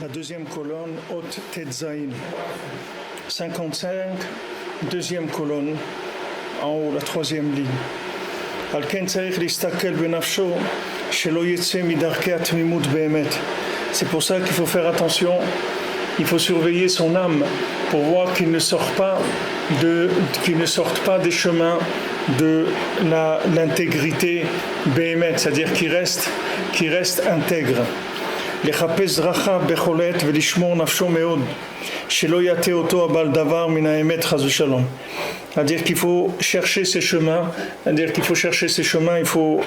La deuxième colonne, Ot Tetzain. 55, deuxième colonne, en haut, la troisième ligne. Al ken tzarich listakel benafsho shelo yetze midarkei atmimut be'emet. C'est pour ça qu'il faut faire attention, il faut surveiller son âme pour voir qu'il ne sorte pas des chemins de l'intégrité be'emet, c'est-à-dire qu'il reste intègre. לחפש זרחה בכל עת ולשמור נפשו מאוד שלא יטה אותו הבעל דבר מן האמת חס ושלום. C'est-à-dire qu'il faut chercher ses chemins, il faut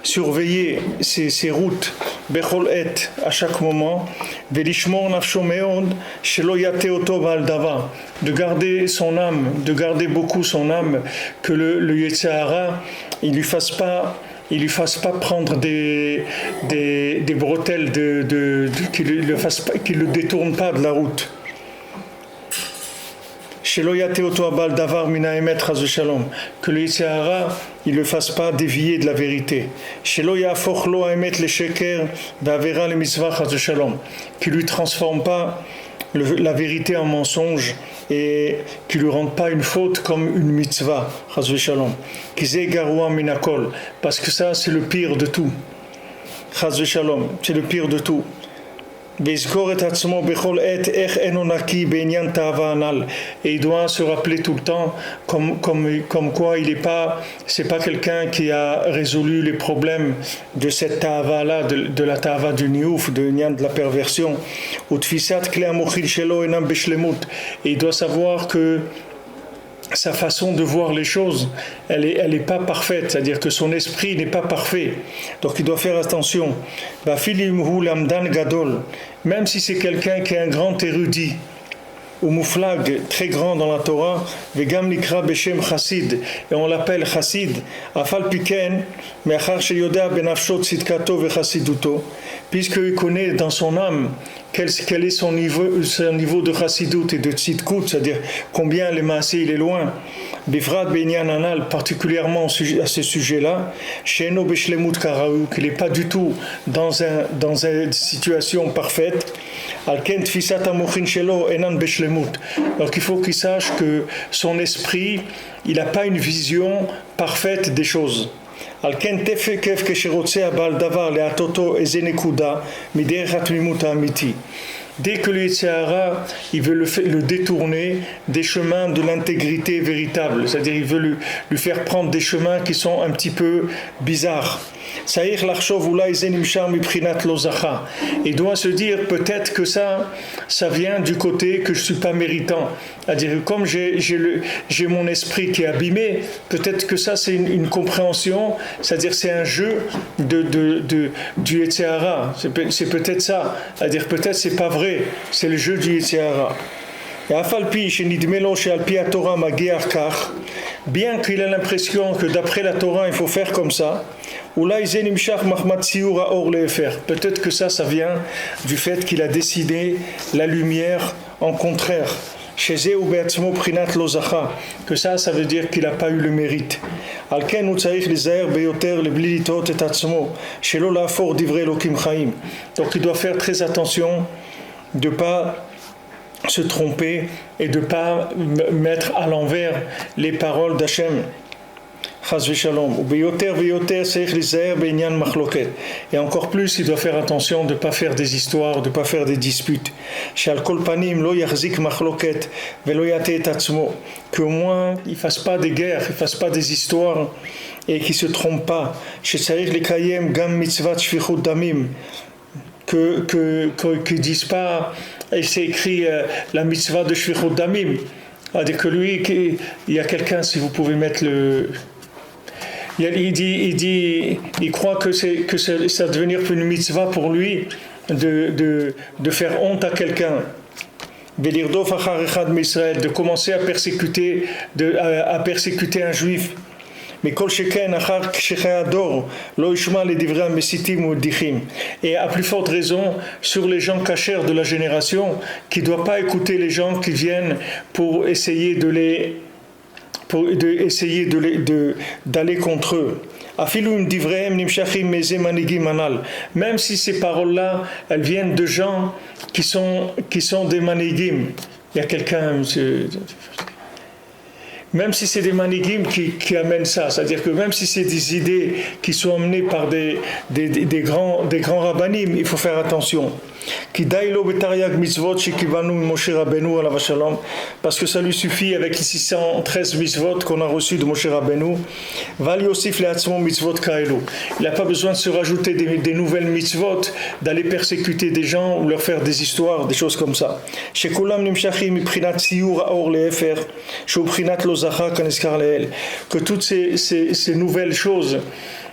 surveiller ses routes בכל עת, à chaque moment, ולשמור נפשו מאוד שלא יטה אותו בעל דבר, de garder son âme, de garder beaucoup son âme, que le Yetzer Hara il lui fasse pas prendre des bretelles qu'il le détourne pas de la route. Que le Yetzer Hara il le fasse pas dévier de la vérité. Qu'il lui transforme pas la vérité en mensonge et qui ne lui rende pas une faute comme une mitzvah, chas v'shalom. Parce que ça, c'est le pire de tout. Chas v'shalom, c'est le pire de tout. Et il doit se rappeler tout le temps comme quoi c'est pas quelqu'un qui a résolu les problèmes de cette ta'ava là, de la ta'ava du niouf, de la perversion. Et il doit savoir que sa façon de voir les choses, elle est pas parfaite, c'est-à-dire que son esprit n'est pas parfait. Donc il doit faire attention. Même si c'est quelqu'un qui est un grand érudit, ou mouflag, très grand dans la Torah, vegam nikra beshem chassid, et on l'appelle chassid, afal piken, me'achar sheyoda benafsho tzidkato vechassiduto, puisqu'il connaît dans son âme quel est son niveau de chassidut et de tzidkut, c'est-à-dire combien les maaseh il est loin, bifrat benyan anal, particulièrement à ce sujet-là, sheno beshlemut karaou, qu'il n'est pas du tout dans une situation parfaite, alken tfisat amochin shelo enan beshlemut. Donc il faut qu'il sache que son esprit, il n'a pas une vision parfaite des choses. Alken tefekef kesherotse abal davar leatoto ezenekuda miderech atmimut amiti. Dès que le Yetzer Hara, il veut le détourner des chemins de l'intégrité véritable, c'est-à-dire il veut lui faire prendre des chemins qui sont un petit peu bizarres. Il doit se dire peut-être que ça vient du côté que je ne suis pas méritant. C'est-à-dire comme j'ai mon esprit qui est abîmé, peut-être que ça c'est une compréhension, c'est-à-dire c'est un jeu du Yetzer Hara. C'est peut-être ça. C'est-à-dire peut-être c'est pas vrai, c'est le jeu du Yetzer Hara. Bien qu'il ait l'impression que d'après la Torah il faut faire comme ça, peut-être que ça vient du fait qu'il a décidé la lumière en contraire. Que ça veut dire qu'il n'a pas eu le mérite. Donc il doit faire très attention de ne pas se tromper et de ne pas mettre à l'envers les paroles d'Hachem. Et encore plus, il doit faire attention de ne pas faire des histoires, de ne pas faire des disputes. Qu'au moins, il ne fasse pas des guerres, il ne fasse pas des histoires et qu'il ne se trompe pas. Qu'ils disent pas, et c'est écrit la mitzvah de Shvichut Damim. C'est-à-dire que lui, il y a quelqu'un, si vous pouvez mettre le... Il croit que ça va devenir une mitzvah pour lui de faire honte à quelqu'un, de commencer à persécuter un juif. Mais et à plus forte raison sur les gens cachers de la génération qui ne doivent pas écouter les gens qui viennent pour essayer d'aller contre eux. Même si ces paroles-là, elles viennent de gens qui sont des manigim. Il y a quelqu'un, monsieur. Même si c'est des manigim qui amènent ça, c'est-à-dire que même si c'est des idées qui sont amenées par des grands rabbanim, il faut faire attention. Parce que ça lui suffit avec les 613 mitzvot qu'on a reçus de Moshe Rabbeinu. Il n'a pas besoin de se rajouter des nouvelles mitzvot, d'aller persécuter des gens ou leur faire des histoires, des choses comme ça. Que toutes ces nouvelles choses,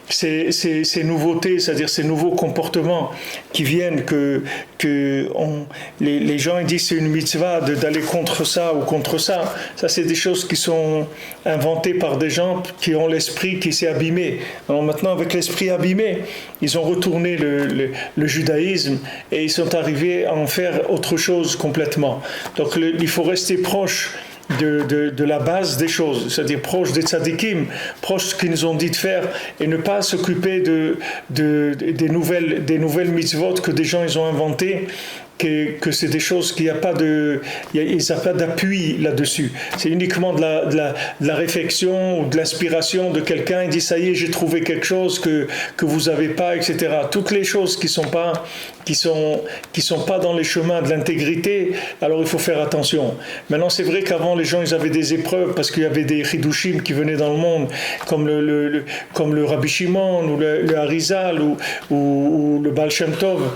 ces nouveautés, c'est-à-dire ces nouveaux comportements qui viennent les gens ils disent c'est une mitzvah d'aller contre ça ou contre ça. Ça c'est des choses qui sont inventées par des gens qui ont l'esprit qui s'est abîmé. Alors maintenant avec l'esprit abîmé, ils ont retourné le judaïsme et ils sont arrivés à en faire autre chose complètement. Donc il faut rester proche de la base des choses, c'est-à-dire proche des tzadikim, proche de ce qu'ils nous ont dit de faire et ne pas s'occuper des nouvelles mitzvot que des gens ils ont inventées, que c'est des choses qu'il n'y a pas d'appui là-dessus. C'est uniquement de la réflexion ou de l'inspiration de quelqu'un. Il dit ça y est, j'ai trouvé quelque chose que vous n'avez pas, etc. Toutes les choses qui sont pas dans les chemins de l'intégrité, alors il faut faire attention. Maintenant, c'est vrai qu'avant les gens ils avaient des épreuves parce qu'il y avait des chidushim qui venaient dans le monde, comme le Rabbi Shimon ou le Harizal ou le Baal Shem Tov.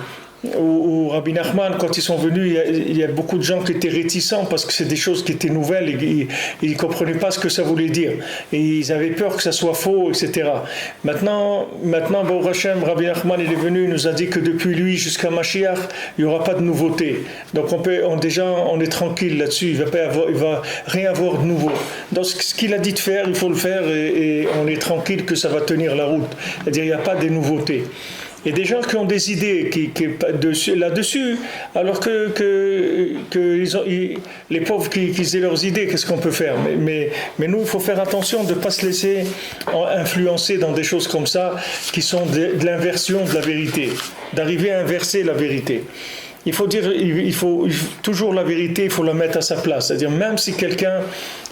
Ou Rabbi Nachman, quand ils sont venus, il y a beaucoup de gens qui étaient réticents parce que c'est des choses qui étaient nouvelles et ils ne comprenaient pas ce que ça voulait dire. Et ils avaient peur que ça soit faux, etc. Maintenant, Baruch Hashem, Rabbi Nachman il est venu, il nous a dit que depuis lui jusqu'à Mashiach, il n'y aura pas de nouveauté. Donc on est tranquille là-dessus, il va rien avoir de nouveau. Donc ce qu'il a dit de faire, il faut le faire et on est tranquille que ça va tenir la route. C'est-à-dire il n'y a pas de nouveautés. Et des gens qui ont des idées là-dessus, alors que les pauvres qui aient leurs idées, qu'est-ce qu'on peut faire ? Mais nous, il faut faire attention de ne pas se laisser influencer dans des choses comme ça, qui sont de l'inversion de la vérité, d'arriver à inverser la vérité. Il faut toujours la vérité, il faut la mettre à sa place. C'est-à-dire, même si quelqu'un,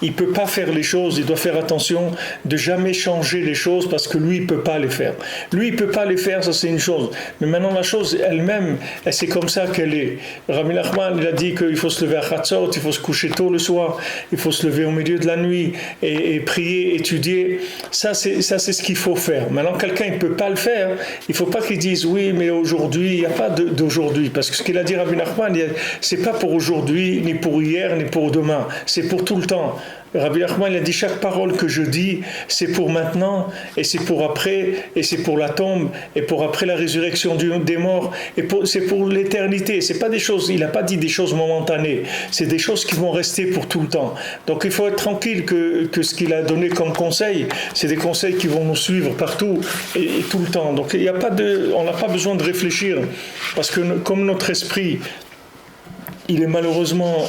il peut pas faire les choses, il doit faire attention de jamais changer les choses parce que lui, il peut pas les faire. Lui, il peut pas les faire, ça c'est une chose. Mais maintenant, la chose elle-même, c'est comme ça qu'elle est. Rabbi Nachman, il a dit qu'il faut se lever à Chatzot, il faut se coucher tôt le soir, il faut se lever au milieu de la nuit et prier, étudier. Ça, c'est ce qu'il faut faire. Maintenant, quelqu'un, il peut pas le faire. Il faut pas qu'il dise, oui, mais aujourd'hui, il n'y a pas d'aujourd'hui. Parce que ce qu'il a dit Rabbi Nachman, c'est pas pour aujourd'hui, ni pour hier, ni pour demain. C'est pour tout le temps. Rabbi Nachman, il a dit chaque parole que je dis, c'est pour maintenant, et c'est pour après, et c'est pour la tombe, et pour après la résurrection des morts, c'est pour l'éternité. C'est pas des choses, il n'a pas dit des choses momentanées, c'est des choses qui vont rester pour tout le temps. Donc il faut être tranquille que ce qu'il a donné comme conseil, c'est des conseils qui vont nous suivre partout et tout le temps. Donc on n'a pas besoin de réfléchir, parce que comme notre esprit, il est malheureusement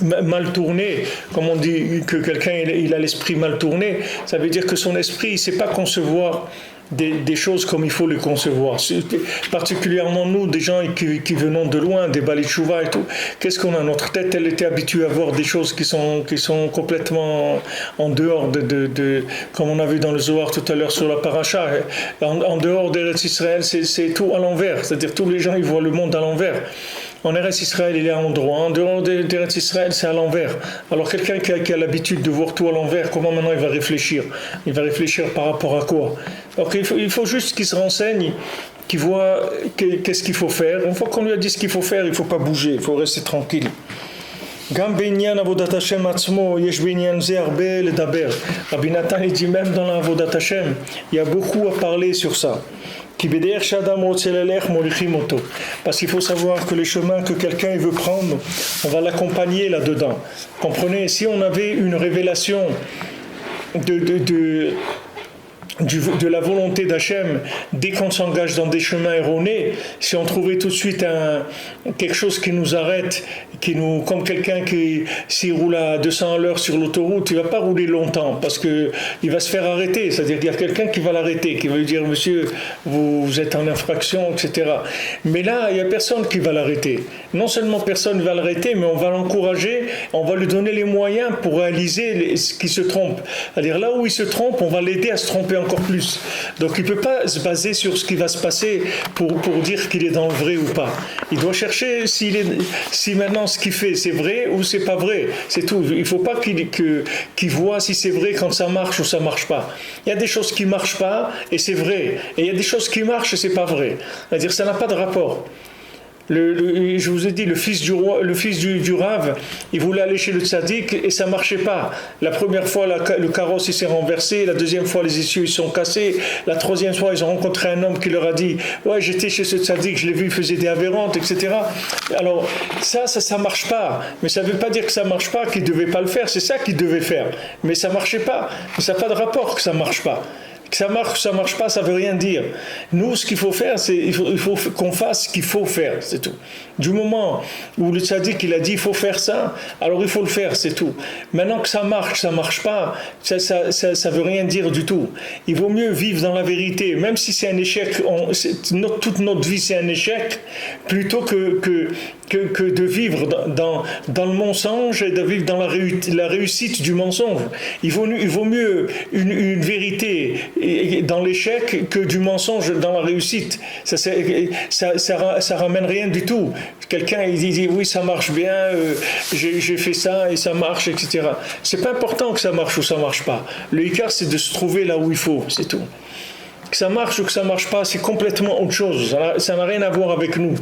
mal tourné, comme on dit que quelqu'un il a l'esprit mal tourné, ça veut dire que son esprit il ne sait pas concevoir des choses comme il faut les concevoir. Particulièrement nous, des gens qui venons de loin, des Bali Tshuva et tout, qu'est-ce qu'on a ? Notre tête, elle était habituée à voir des choses qui sont complètement en dehors de comme on a vu dans le Zohar tout à l'heure sur la paracha, en dehors d'Eretz Israël, c'est tout à l'envers, c'est-à-dire tous les gens ils voient le monde à l'envers. En Eretz Israël, il est à l'endroit. En dehors d'Eretz Israël, c'est à l'envers. Alors quelqu'un qui a l'habitude de voir tout à l'envers, comment maintenant il va réfléchir ? Il va réfléchir par rapport à quoi ? Donc il faut juste qu'il se renseigne, qu'il voit qu'est-ce qu'il faut faire. Une fois qu'on lui a dit ce qu'il faut faire, il ne faut pas bouger, il faut rester tranquille. Rabbi Nathan il dit même dans la Avodat Hashem, il y a beaucoup à parler sur ça. Parce qu'il faut savoir que les chemins que quelqu'un veut prendre, on va l'accompagner là-dedans. Comprenez, si on avait une révélation de la volonté d'Hachem, dès qu'on s'engage dans des chemins erronés, si on trouvait tout de suite quelque chose qui nous arrête, comme quelqu'un qui s'il roule à 200 à l'heure sur l'autoroute, il ne va pas rouler longtemps parce qu'il va se faire arrêter, c'est-à-dire qu'il y a quelqu'un qui va l'arrêter, qui va lui dire monsieur, vous êtes en infraction, etc. Mais là, il n'y a personne qui va l'arrêter. Non seulement personne ne va l'arrêter, mais on va l'encourager, on va lui donner les moyens pour réaliser ce qui se trompe. C'est-à-dire là où il se trompe, on va l'aider à se tromper encore plus. Donc il ne peut pas se baser sur ce qui va se passer pour dire qu'il est dans le vrai ou pas. Il doit chercher si maintenant ce qu'il fait c'est vrai ou c'est pas vrai. C'est tout. Il ne faut pas qu'il voit si c'est vrai quand ça marche ou ça marche pas. Il y a des choses qui marchent pas et c'est vrai. Et il y a des choses qui marchent et c'est pas vrai. C'est-à-dire ça n'a pas de rapport. Je vous ai dit, le fils du Rav, il voulait aller chez le tzaddik et ça marchait pas. La première fois, le carrosse il s'est renversé, la deuxième fois, les essieux ils sont cassés, la troisième fois, ils ont rencontré un homme qui leur a dit « Ouais, j'étais chez ce tzaddik, je l'ai vu, il faisait des avérantes, etc. » Alors, ça marche pas. Mais ça veut pas dire que ça marche pas, qu'il devait pas le faire. C'est ça qu'il devait faire. Mais ça marchait pas. Mais ça n'a pas de rapport que ça marche pas. Que ça marche pas, ça veut rien dire. Nous, ce qu'il faut faire, c'est il faut qu'on fasse ce qu'il faut faire, c'est tout. Du moment où le tzaddik il a dit il faut faire ça, alors il faut le faire, c'est tout. Maintenant que ça marche pas, ça veut rien dire du tout. Il vaut mieux vivre dans la vérité, même si c'est un échec. Toute notre vie c'est un échec, plutôt que de vivre dans le mensonge et de vivre dans la réussite du mensonge. Il vaut mieux une vérité dans l'échec que du mensonge dans la réussite. Ça ramène rien du tout. Quelqu'un il dit oui ça marche bien, j'ai fait ça et ça marche, etc. C'est pas important que ça marche ou ça marche pas. Le hikar c'est de se trouver là où il faut, c'est tout. Que ça marche ou que ça marche pas, c'est complètement autre chose. Ça n'a rien à voir avec nous.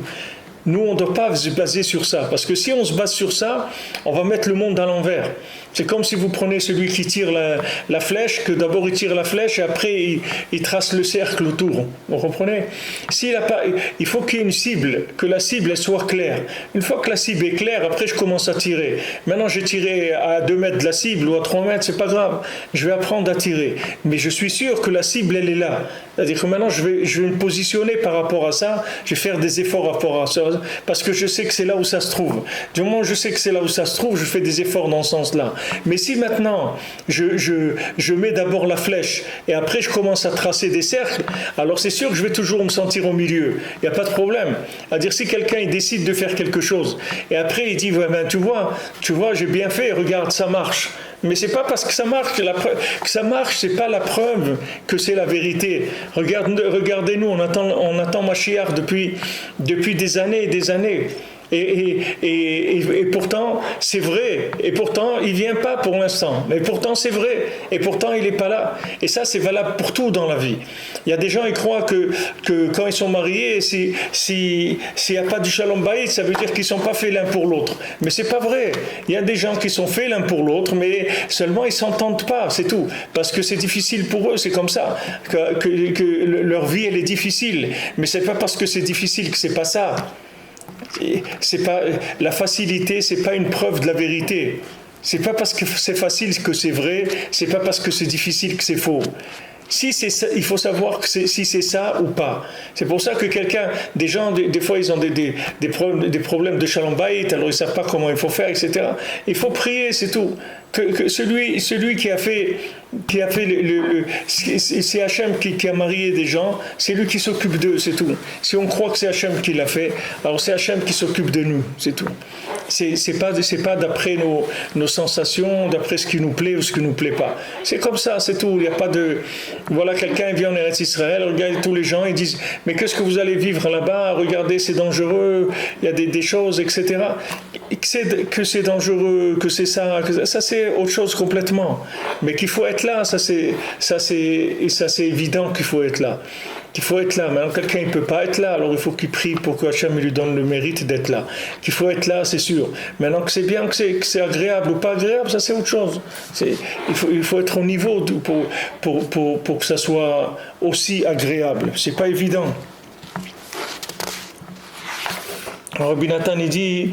Nous, on ne doit pas se baser sur ça, parce que si on se base sur ça, on va mettre le monde à l'envers. C'est comme si vous prenez celui qui tire la flèche, que d'abord il tire la flèche et après il trace le cercle autour. Vous comprenez ? Il faut qu'il y ait une cible, que la cible elle soit claire. Une fois que la cible est claire, après je commence à tirer. Maintenant j'ai tiré à 2 mètres de la cible ou à 3 mètres, c'est pas grave. Je vais apprendre à tirer. Mais je suis sûr que la cible elle est là. C'est-à-dire que maintenant je vais me positionner par rapport à ça, je vais faire des efforts par rapport à ça, parce que je sais que c'est là où ça se trouve. Du moment où je sais que c'est là où ça se trouve, je fais des efforts dans ce sens-là. Mais si maintenant je mets d'abord la flèche et après je commence à tracer des cercles, alors c'est sûr que je vais toujours me sentir au milieu. Il n'y a pas de problème. C'est-à-dire si quelqu'un il décide de faire quelque chose et après il dit ouais, ben, tu vois j'ai bien fait, regarde ça marche. Mais c'est pas parce que ça marche c'est pas la preuve que c'est la vérité. Regardez-nous, on attend Mashiach depuis des années et des années. Et pourtant, c'est vrai. Et pourtant, il ne vient pas pour l'instant. Mais pourtant, c'est vrai. Et pourtant, il n'est pas là. Et ça, c'est valable pour tout dans la vie. Il y a des gens, ils croient que quand ils sont mariés, s'il n'y a pas du shalom bayit, ça veut dire qu'ils ne sont pas faits l'un pour l'autre. Mais ce n'est pas vrai. Il y a des gens qui sont faits l'un pour l'autre, mais seulement ils ne s'entendent pas, c'est tout. Parce que c'est difficile pour eux, c'est comme ça. Que leur vie, elle est difficile. Mais ce n'est pas parce que c'est difficile que ce n'est pas ça. C'est pas, la facilité, c'est pas une preuve de la vérité. C'est pas parce que c'est facile que c'est vrai, c'est pas parce que c'est difficile que c'est faux. Si c'est ça, il faut savoir si c'est ça ou pas. C'est pour ça que des gens, des fois, ils ont des problèmes de shalom bayit, alors ils ne savent pas comment il faut faire, etc. Il faut prier, c'est tout. Que celui qui a fait c'est Hachem qui a marié des gens, c'est lui qui s'occupe d'eux, c'est tout. Si on croit que c'est Hachem qui l'a fait, alors c'est Hachem qui s'occupe de nous, c'est tout. C'est pas d'après nos sensations, d'après ce qui nous plaît ou ce qui nous plaît pas. C'est comme ça, c'est tout. Il n'y a pas de... Voilà, quelqu'un vient en Eretz Israël, regarde tous les gens, ils disent « Mais qu'est-ce que vous allez vivre là-bas? Regardez, c'est dangereux, il y a des choses, etc. » Que c'est dangereux, que c'est ça c'est autre chose complètement. Mais qu'il faut être là, ça c'est évident qu'il faut être là. qu'il faut être là. Maintenant, quelqu'un ne peut pas être là, alors il faut qu'il prie pour que Hachem lui donne le mérite d'être là. Qu'il faut être là, c'est sûr. Maintenant que c'est bien, que c'est agréable ou pas agréable, ça c'est autre chose. Il faut être au niveau pour que ça soit aussi agréable. C'est pas évident. Rabbi Nathan il dit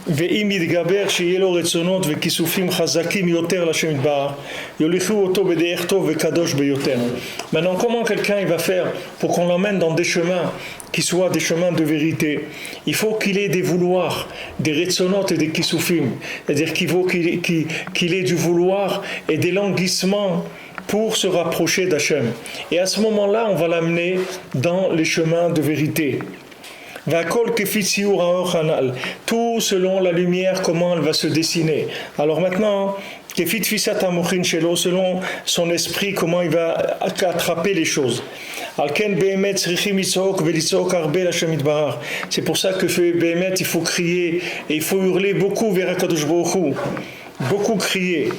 ואם יתגבר שיהיה לו רצונות וכיסופים חזקים יותר לשם יתברך יוליכו אותו בדרך טוב וקדוש ביותר. Maintenant, comment quelqu'un il va faire pour qu'on l'emmène dans des chemins qui soient des chemins de vérité? Il faut qu'il ait des vouloirs, des retsonot et des kisufim, c'est-à-dire qu'il ait du vouloir et des languissements pour se rapprocher d'Hachem. Et à ce moment-là, on va l'amener dans les chemins de vérité. Tout selon la lumière, comment elle va se dessiner. Alors maintenant, selon son esprit, comment il va attraper les choses. C'est pour ça que il faut crier et il faut hurler beaucoup vers Akadosh Baruch Hu. Beaucoup crier.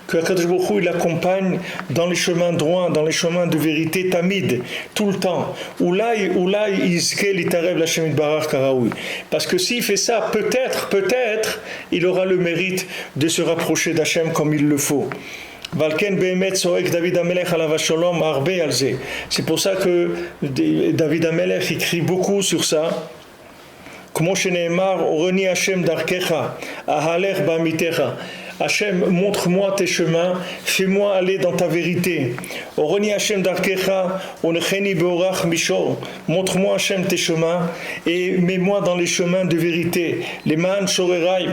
Que Akadosh Baruch Hu, il l'accompagne dans les chemins droits, dans les chemins de vérité tamid, tout le temps. Parce que s'il fait ça, peut-être, il aura le mérite de se rapprocher d'Hachem comme il le faut. C'est pour ça que David Amelech écrit beaucoup sur ça. כמו שנאמר, אורני השם דרכך, אהלך בעמיתך. Hachem, montre-moi tes chemins, fais-moi aller dans ta vérité. Oroni Hachem darkecha, onecheni beorach mishor. Montre-moi Hachem tes chemins et mets-moi dans les chemins de vérité. Les man shorerai.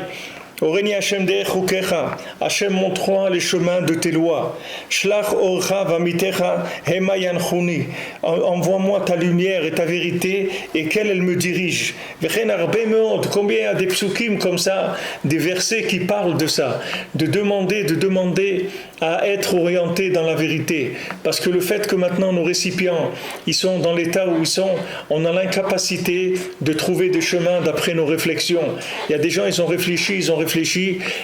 Oreni Hachem derech hukecha. Hachem, montre-moi les chemins de tes lois. Shlach orcha vamitecha hema yanchuni. Envoie-moi ta lumière et ta vérité et qu'elle me dirige. Vechen arbe meod. Combien il y a des psukim comme ça, des versets qui parlent de ça, de demander à être orienté dans la vérité. Parce que le fait que maintenant nos récipients, ils sont dans l'état où ils sont, on a l'incapacité de trouver des chemins d'après nos réflexions. Il y a des gens, ils ont réfléchi,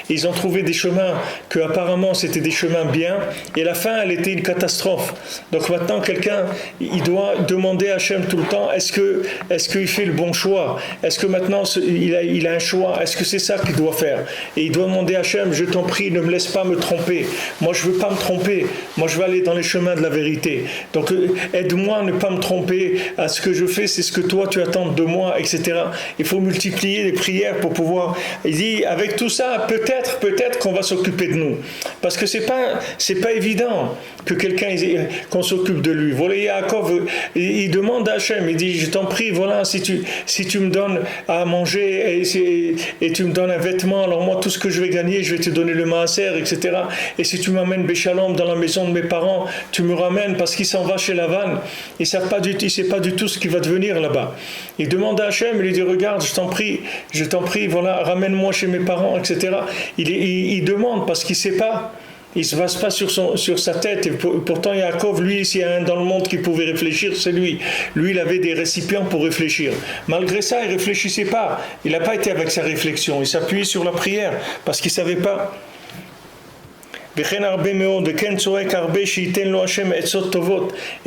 ils ont trouvé des chemins que apparemment c'était des chemins bien, et la fin, elle était une catastrophe. Donc maintenant, quelqu'un, il doit demander à Hachem tout le temps, est-ce qu'il fait le bon choix? Est-ce que maintenant, il a un choix? Est-ce que c'est ça qu'il doit faire? Et il doit demander à Hachem, je t'en prie, ne me laisse pas me tromper. Moi, je veux pas me tromper. Moi, je veux aller dans les chemins de la vérité. Donc, aide-moi à ne pas me tromper. À ce que je fais, c'est ce que toi, tu attends de moi, etc. Il faut multiplier les prières pour pouvoir... Il dit, avec tout ça, peut-être qu'on va s'occuper de nous. Parce que c'est pas évident que qu'on s'occupe de lui. Voilà, Yaakov, il demande à Hachem, il dit, je t'en prie, voilà, si tu me donnes à manger et tu me donnes un vêtement, alors moi, tout ce que je vais gagner, je vais te donner le maaser, etc. Et si tu m'amènes Béchalom dans la maison de mes parents, tu me ramènes parce qu'il s'en va chez Lavan, il ne sait pas du tout ce qui va devenir là-bas. Il demande à Hachem, il lui dit, regarde, je t'en prie, voilà, ramène-moi chez mes parents, etc. Il demande parce qu'il ne sait pas. Il ne se base pas sur sa tête. Et pourtant, Yaakov, lui, s'il y a un dans le monde qui pouvait réfléchir, c'est lui. Lui, il avait des récipients pour réfléchir. Malgré ça, il ne réfléchissait pas. Il n'a pas été avec sa réflexion. Il s'appuyait sur la prière parce qu'il ne savait pas. Et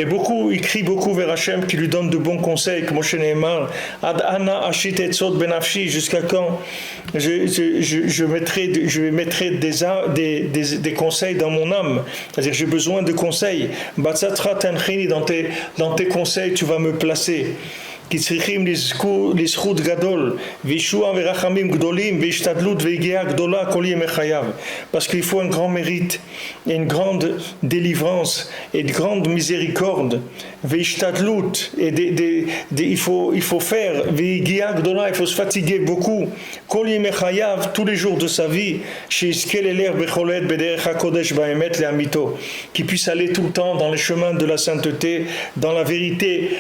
beaucoup, il crie beaucoup vers Hachem qui lui donne de bons conseils, comme jusqu'à quand je mettrai des conseils dans mon âme, c'est-à-dire j'ai besoin de conseils. Dans tes conseils tu vas me placer. כי צריכים לזכות גדול וישוע ורחמים גדולים והשתדלות והגיעה גדולה כל ימי חייו. Parce qu'il faut un grand mérite et une grande délivrance et une grande miséricorde. והשתדלות, il faut faire, והגיעה גדולה, il faut se fatiguer beaucoup. כל ימי חייו, tous les jours de sa vie, שיזכה ללך בכל עת בדרך הקודש באמת לאמיתו. Qui puisse aller tout le temps dans les chemins de la sainteté, dans la vérité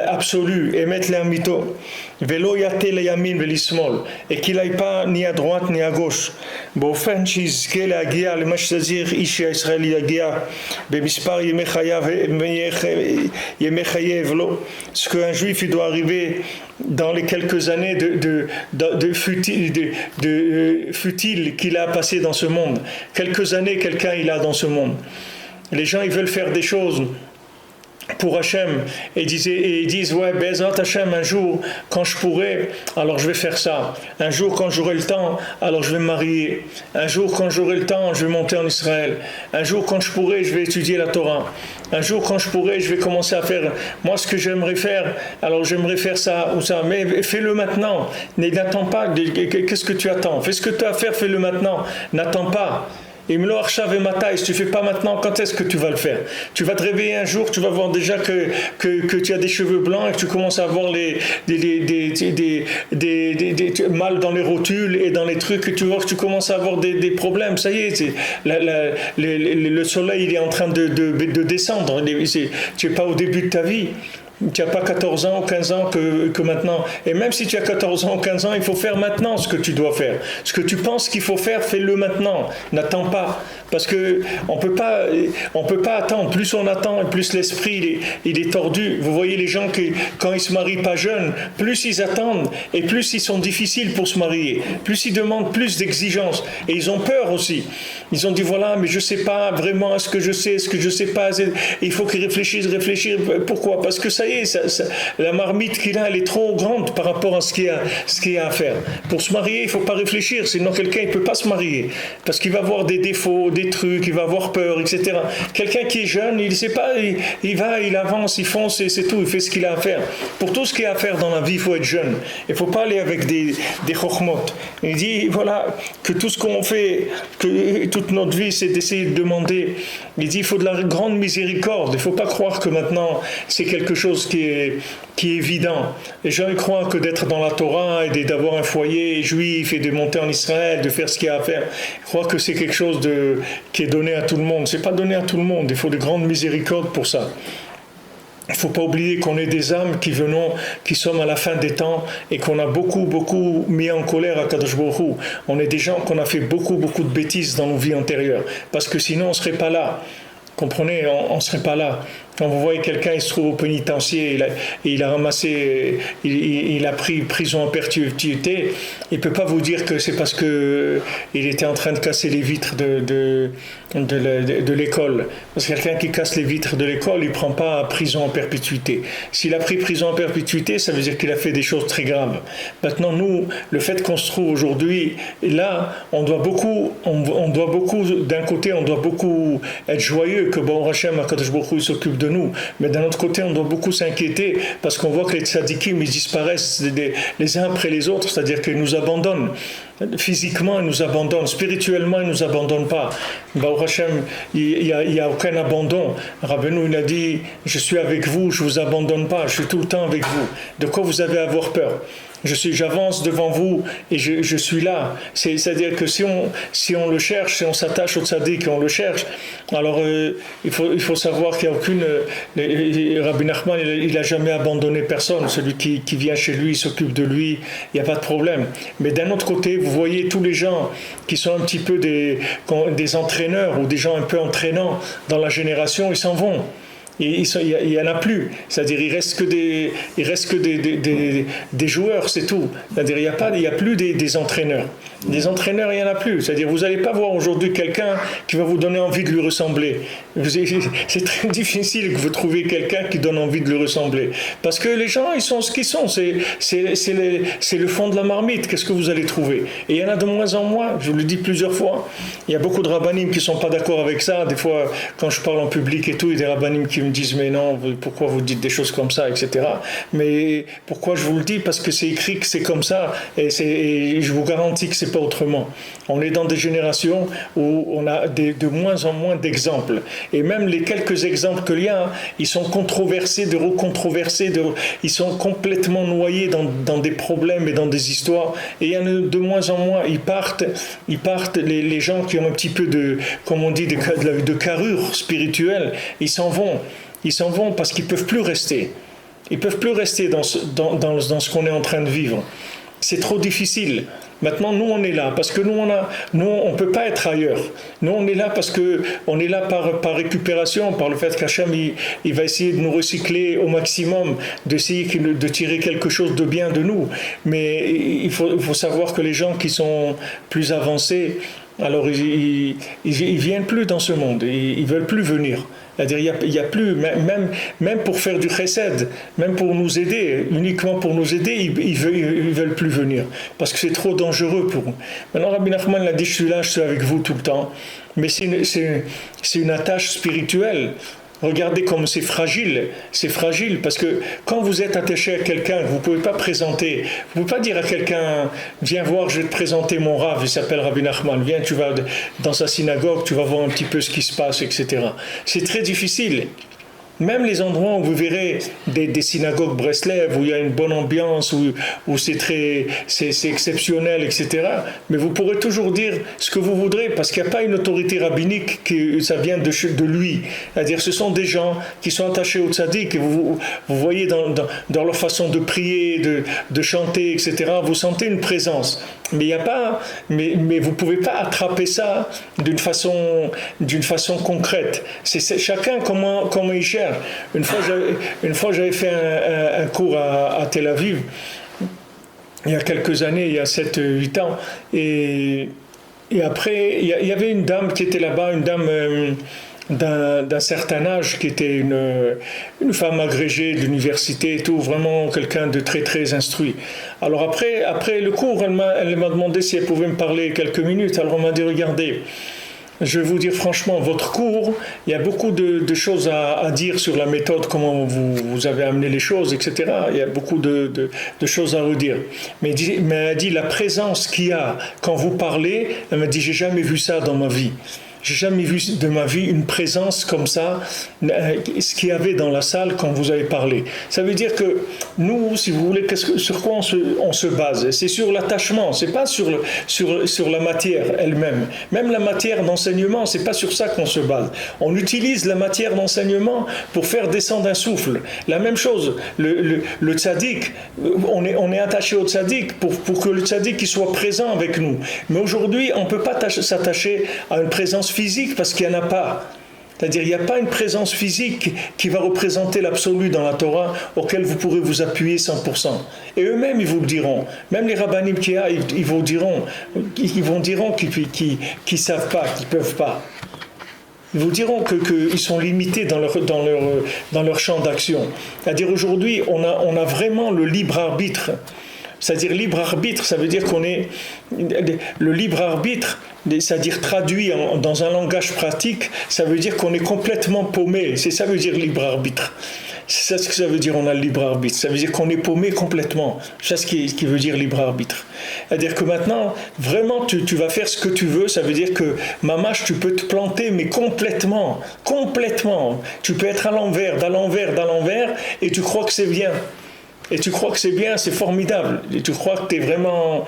absolue, et mettre les mito, velo yate le yamin velismol, et qu'il n'aille pas ni à droite ni à gauche. באופן שיזכה להגיע למה שצריך איש הישראלי להגיע במספר ימי חייו לו. Ce qu'un juif il doit arriver dans les quelques années de futile qu'il a passé dans ce monde. Quelques années quelqu'un il a dans ce monde. Les gens, ils veulent faire des choses pour Hachem et ils disent ouais, Bezrat Hachem, un jour quand je pourrai, alors je vais faire ça. Un jour quand j'aurai le temps, alors je vais me marier. Un jour quand j'aurai le temps, je vais monter en Israël. Un jour quand je pourrai, je vais étudier la Torah. Un jour quand je pourrai, je vais commencer à faire moi ce que j'aimerais faire. Alors j'aimerais faire ça ou ça, mais fais-le maintenant. N'attends pas. Qu'est-ce que tu attends? Fais ce que tu as à faire, fais-le maintenant. N'attends pas. Et Mlo Arshav et Matai, si tu ne fais pas maintenant, quand est-ce que tu vas le faire? Tu vas te réveiller un jour, tu vas voir déjà que tu as des cheveux blancs et que tu commences à avoir mal dans les rotules et dans les trucs, et tu vois que tu commences à avoir des problèmes. Ça y est, le soleil il est en train de descendre. Tu n'es pas au début de ta vie. Tu n'as pas 14 ans ou 15 ans que maintenant. Et même si tu as 14 ans ou 15 ans, il faut faire maintenant ce que tu dois faire. Ce que tu penses qu'il faut faire, fais-le maintenant. N'attends pas. Parce qu'on peut pas attendre. Plus on attend, plus l'esprit il est tordu. Vous voyez les gens qui, quand ils se marient pas jeunes, plus ils attendent et plus ils sont difficiles pour se marier. Plus ils demandent plus d'exigences. Et ils ont peur aussi. Ils ont dit voilà, mais je sais pas vraiment ce que je sais pas. Il faut qu'ils réfléchissent. Pourquoi? Parce que ça y est, la marmite qu'il a, elle est trop grande par rapport à ce qu'il y a à faire. Pour se marier, il faut pas réfléchir. Sinon, quelqu'un il peut pas se marier parce qu'il va avoir des défauts, des trucs, il va avoir peur, etc. Quelqu'un qui est jeune, il ne sait pas, il avance, il fonce et c'est tout, il fait ce qu'il a à faire. Pour tout ce qu'il y a à faire dans la vie, il faut être jeune. Il ne faut pas aller avec des chokhmot. Il dit, voilà, que tout ce qu'on fait, que toute notre vie, c'est d'essayer de demander. Il dit, il faut de la grande miséricorde. Il ne faut pas croire que maintenant, c'est quelque chose qui est évident. Les gens ils croient que d'être dans la Torah et d'avoir un foyer juif et de monter en Israël, de faire ce qu'il y a à faire, ils croient que c'est quelque chose qui est donné à tout le monde. C'est pas donné à tout le monde. Il faut de grandes miséricordes pour ça. Il ne faut pas oublier qu'on est des âmes qui sommes à la fin des temps et qu'on a beaucoup mis en colère à Kadosh Baruch Hu. On est des gens qu'on a fait beaucoup de bêtises dans nos vies antérieures. Parce que sinon on ne serait pas là. Comprenez, on ne serait pas là. Quand vous voyez quelqu'un, il se trouve au pénitencier, il a ramassé, il a pris prison en perpétuité, il ne peut pas vous dire que c'est parce qu'il était en train de casser les vitres de l'école. Parce que quelqu'un qui casse les vitres de l'école, il ne prend pas prison en perpétuité. S'il a pris prison en perpétuité, ça veut dire qu'il a fait des choses très graves. Maintenant, nous, le fait qu'on se trouve aujourd'hui, là, on doit beaucoup, d'un côté, on doit beaucoup être joyeux que Bon Hachem, Akadosh Baruch Hu, s'occupe de nous. Mais d'un autre côté, on doit beaucoup s'inquiéter parce qu'on voit que les tzadikim, ils disparaissent les uns après les autres, c'est-à-dire qu'ils nous abandonnent. Physiquement, ils nous abandonnent. Spirituellement, ils ne nous abandonnent pas. Baruch Hashem, il n'y a aucun abandon. Rabbeinu, il a dit, je suis avec vous, je ne vous abandonne pas, je suis tout le temps avec vous. De quoi vous avez à avoir peur? J'avance devant vous et je suis là. C'est-à-dire que si on le cherche, si on s'attache au tzaddik et on le cherche, alors il faut savoir qu'il n'y a aucune... Rabbi Nachman, il n'a jamais abandonné personne. Celui qui vient chez lui, il s'occupe de lui, il n'y a pas de problème. Mais d'un autre côté, vous voyez tous les gens qui sont un petit peu des entraîneurs ou des gens un peu entraînants dans la génération, ils s'en vont. Il n'y en a plus. C'est-à-dire il reste que des joueurs, c'est tout. C'est-à-dire il n'y a plus des entraîneurs. Des entraîneurs, il n'y en a plus. C'est-à-dire vous n'allez pas voir aujourd'hui quelqu'un qui va vous donner envie de lui ressembler. C'est très difficile que vous trouviez quelqu'un qui donne envie de lui ressembler. Parce que les gens, ils sont ce qu'ils sont. C'est le fond de la marmite. Qu'est-ce que vous allez trouver? Et il y en a de moins en moins. Je vous le dis plusieurs fois. Il y a beaucoup de rabbinim qui ne sont pas d'accord avec ça. Des fois, quand je parle en public et tout, il y a des rabbinim qui me disent mais non, pourquoi vous dites des choses comme ça, etc. Mais pourquoi je vous le dis? Parce que c'est écrit que c'est comme ça et je vous garantis que c'est pas autrement. On est dans des générations où on a de moins en moins d'exemples et même les quelques exemples qu'il y a, ils sont controversés, recontroversés, ils sont complètement noyés dans des problèmes et dans des histoires et il y en a de moins en moins. Ils partent les gens qui ont un petit peu comme on dit, de carrure spirituelle, ils s'en vont parce qu'ils ne peuvent plus rester. Ils ne peuvent plus rester dans ce qu'on est en train de vivre. C'est trop difficile. Maintenant, nous, on est là parce que nous, on ne peut pas être ailleurs. Nous, on est là parce qu'on est là par récupération, par le fait qu'Hachem, il va essayer de nous recycler au maximum, d'essayer de tirer quelque chose de bien de nous. Mais il faut savoir que les gens qui sont plus avancés, alors ils viennent plus dans ce monde, ils veulent plus venir. C'est-à-dire il y a plus, même pour faire du chesed, même pour nous aider, uniquement pour nous aider, ils veulent plus venir, parce que c'est trop dangereux pour eux. Maintenant Rabbi Nachman l'a dit, je suis avec vous tout le temps, mais c'est une attache spirituelle. Regardez comme c'est fragile parce que quand vous êtes attaché à quelqu'un, vous ne pouvez pas présenter, vous ne pouvez pas dire à quelqu'un, viens voir, je vais te présenter mon Rav, il s'appelle Rabbi Nachman, viens, tu vas dans sa synagogue, tu vas voir un petit peu ce qui se passe, etc. C'est très difficile. Même les endroits où vous verrez des synagogues Breslev, où il y a une bonne ambiance, où c'est exceptionnel, etc. Mais vous pourrez toujours dire ce que vous voudrez, parce qu'il n'y a pas une autorité rabbinique, ça vient de lui. C'est-à-dire ce sont des gens qui sont attachés au tzaddik, et vous voyez dans leur façon de prier, de chanter, etc., vous sentez une présence. Mais il n'y a pas, mais vous ne pouvez pas attraper ça d'une façon concrète. C'est chacun comment il gère. Une fois j'avais fait un cours à Tel Aviv, il y a quelques années, il y a 7-8 ans, et après, il y avait une dame qui était là-bas, une dame d'un certain âge, qui était une femme agrégée de l'université et tout, vraiment quelqu'un de très très instruit. Alors après le cours, elle m'a demandé si elle pouvait me parler quelques minutes. Alors on m'a dit, regardez, je vais vous dire franchement, votre cours, il y a beaucoup de choses à dire sur la méthode, comment vous avez amené les choses, etc. Il y a beaucoup de choses à redire. Mais elle a dit, la présence qu'il y a quand vous parlez, elle m'a dit, j'ai jamais vu ça dans ma vie. J'ai jamais vu de ma vie une présence comme ça, ce qu'il y avait dans la salle quand vous avez parlé. Ça veut dire que nous, si vous voulez, sur quoi on se base? C'est sur l'attachement, c'est pas sur la matière elle-même. Même la matière d'enseignement, c'est pas sur ça qu'on se base. On utilise la matière d'enseignement pour faire descendre un souffle. La même chose, le tzaddik, on est attaché au tzaddik pour que le tzaddik soit présent avec nous. Mais aujourd'hui, on peut pas s'attacher à une présence physique parce qu'il n'y en a pas. C'est-à-dire, il n'y a pas une présence physique qui va représenter l'absolu dans la Torah auquel vous pourrez vous appuyer 100%. Et eux-mêmes, ils vous le diront. Même les rabbanim qui a, ils vous diront qu'ils savent pas, qu'ils peuvent pas. Ils vous diront qu'ils sont limités dans leur champ d'action. C'est-à-dire, aujourd'hui, on a vraiment le libre arbitre. C'est-à-dire libre arbitre, ça veut dire qu'on est le libre arbitre, c'est-à-dire traduit dans un langage pratique, ça veut dire qu'on est complètement paumé. C'est ça veut dire libre arbitre. C'est ça ce que ça veut dire, on a le libre arbitre. Ça veut dire qu'on est paumé complètement. C'est ça ce qui veut dire libre arbitre. C'est-à-dire que maintenant, vraiment, tu vas faire ce que tu veux. Ça veut dire que, mamache, tu peux te planter, mais complètement. Tu peux être à l'envers, et tu crois que c'est bien. Et tu crois que c'est bien, c'est formidable. Et tu crois que tu es vraiment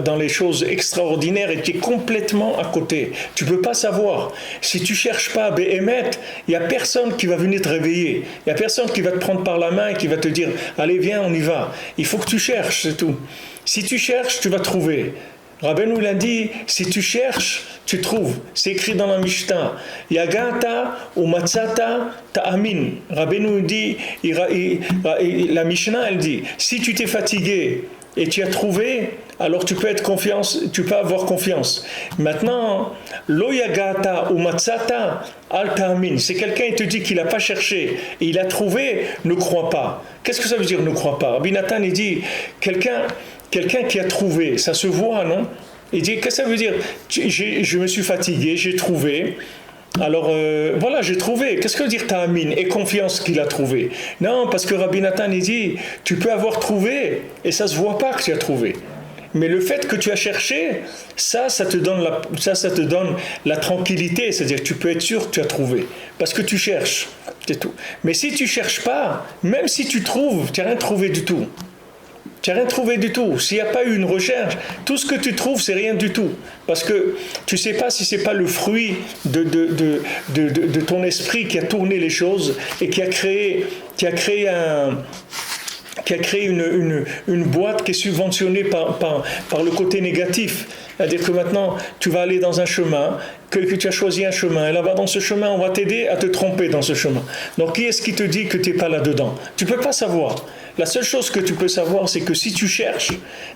dans les choses extraordinaires et tu es complètement à côté. Tu ne peux pas savoir. Si tu ne cherches pas Béhémet, il n'y a personne qui va venir te réveiller. Il n'y a personne qui va te prendre par la main et qui va te dire « Allez, viens, on y va ». Il faut que tu cherches, c'est tout. Si tu cherches, tu vas trouver. Rabbeinu l'a dit, si tu cherches, tu trouves. C'est écrit dans la Mishnah. Yagata ou matzata ta'amin. Rabbeinu dit, la Mishnah, elle dit, si tu t'es fatigué et tu as trouvé, alors tu peux avoir confiance. Maintenant, lo yagata ou matzata al ta'amin. C'est quelqu'un qui te dit qu'il n'a pas cherché et il a trouvé, ne croit pas. Qu'est-ce que ça veut dire ne croit pas? Rabbi Nathan, il dit, quelqu'un qui a trouvé, ça se voit, non? Il dit, qu'est-ce que ça veut dire? Je me suis fatigué, j'ai trouvé. Alors, voilà, j'ai trouvé. Qu'est-ce que veut dire ta'amin? Et confiance qu'il a trouvé. Non, parce que Rabbi Nathan, il dit, tu peux avoir trouvé, et ça ne se voit pas que tu as trouvé. Mais le fait que tu as cherché, ça te donne la tranquillité. C'est-à-dire que tu peux être sûr que tu as trouvé. Parce que tu cherches, c'est tout. Mais si tu ne cherches pas, même si tu trouves, tu n'as rien trouvé du tout. Tu n'as rien trouvé du tout. S'il n'y a pas eu une recherche, tout ce que tu trouves, c'est rien du tout. Parce que tu ne sais pas si ce n'est pas le fruit de ton esprit qui a tourné les choses et qui a créé une boîte qui est subventionnée par le côté négatif. C'est-à-dire que maintenant, tu vas aller dans un chemin, que tu as choisi un chemin, et là-bas dans ce chemin, on va t'aider à te tromper dans ce chemin. Donc qui est-ce qui te dit que tu n'es pas là-dedans? Tu ne peux pas savoir. La seule chose que tu peux savoir, c'est que si tu cherches,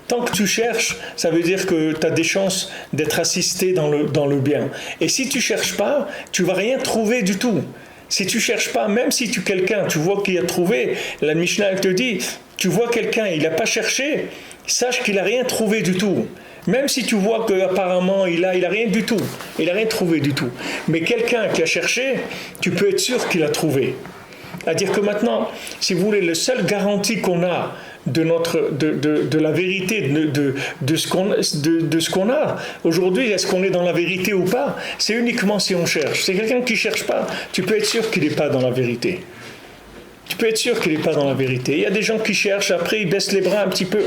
tant que tu cherches, ça veut dire que tu as des chances d'être assisté dans le bien. Et si tu cherches pas, tu vas rien trouver du tout. Si tu cherches pas, même si quelqu'un, tu vois qu'il a trouvé, la Mishnah elle te dit, tu vois quelqu'un, il n'a pas cherché, sache qu'il n'a rien trouvé du tout. Même si tu vois qu'apparemment il a rien du tout, il n'a rien trouvé du tout. Mais quelqu'un qui a cherché, tu peux être sûr qu'il a trouvé. C'est-à-dire que maintenant, si vous voulez, la seule garantie qu'on a de la vérité, de ce qu'on a aujourd'hui, est-ce qu'on est dans la vérité ou pas, c'est uniquement si on cherche. C'est quelqu'un qui ne cherche pas, tu peux être sûr qu'il n'est pas dans la vérité. Tu peux être sûr qu'il n'est pas dans la vérité. Il y a des gens qui cherchent, après ils baissent les bras un petit peu.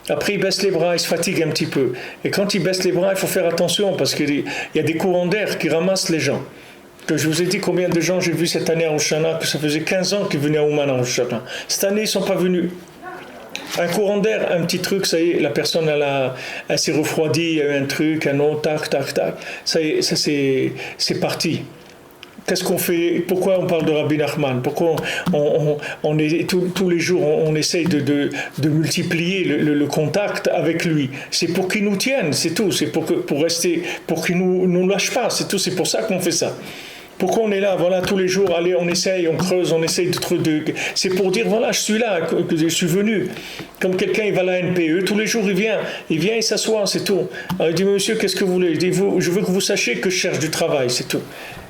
Après, ils baissent les bras, ils se fatiguent un petit peu. Et quand ils baissent les bras, il faut faire attention parce qu'il y a des courants d'air qui ramassent les gens. Que je vous ai dit combien de gens j'ai vu cette année à Rosh Hashanah, que ça faisait 15 ans qu'ils venaient à Ouman à Rosh Hashanah. Cette année, ils ne sont pas venus. Un courant d'air, un petit truc, ça y est, la personne, elle s'est refroidie, il y a eu un truc, un autre, tac, tac, tac. Ça y est, ça c'est parti. Qu'est-ce qu'on fait? Pourquoi on parle de Rabbi Nachman? Pourquoi on est, tous les jours on essaye de multiplier le contact avec lui? C'est pour qu'il nous tienne, c'est tout. C'est pour rester, pour qu'il nous lâche pas, c'est tout. C'est pour ça qu'on fait ça. Pourquoi on est là? Voilà, tous les jours, allez, on essaye, on creuse, on essaye c'est pour dire, voilà, je suis là, que je suis venu. Comme quelqu'un, il va à la NPE, tous les jours, il vient, il s'assoit, c'est tout. Alors, il dit, monsieur, qu'est-ce que vous voulez? Il dit, je veux que vous sachiez que je cherche du travail, c'est tout.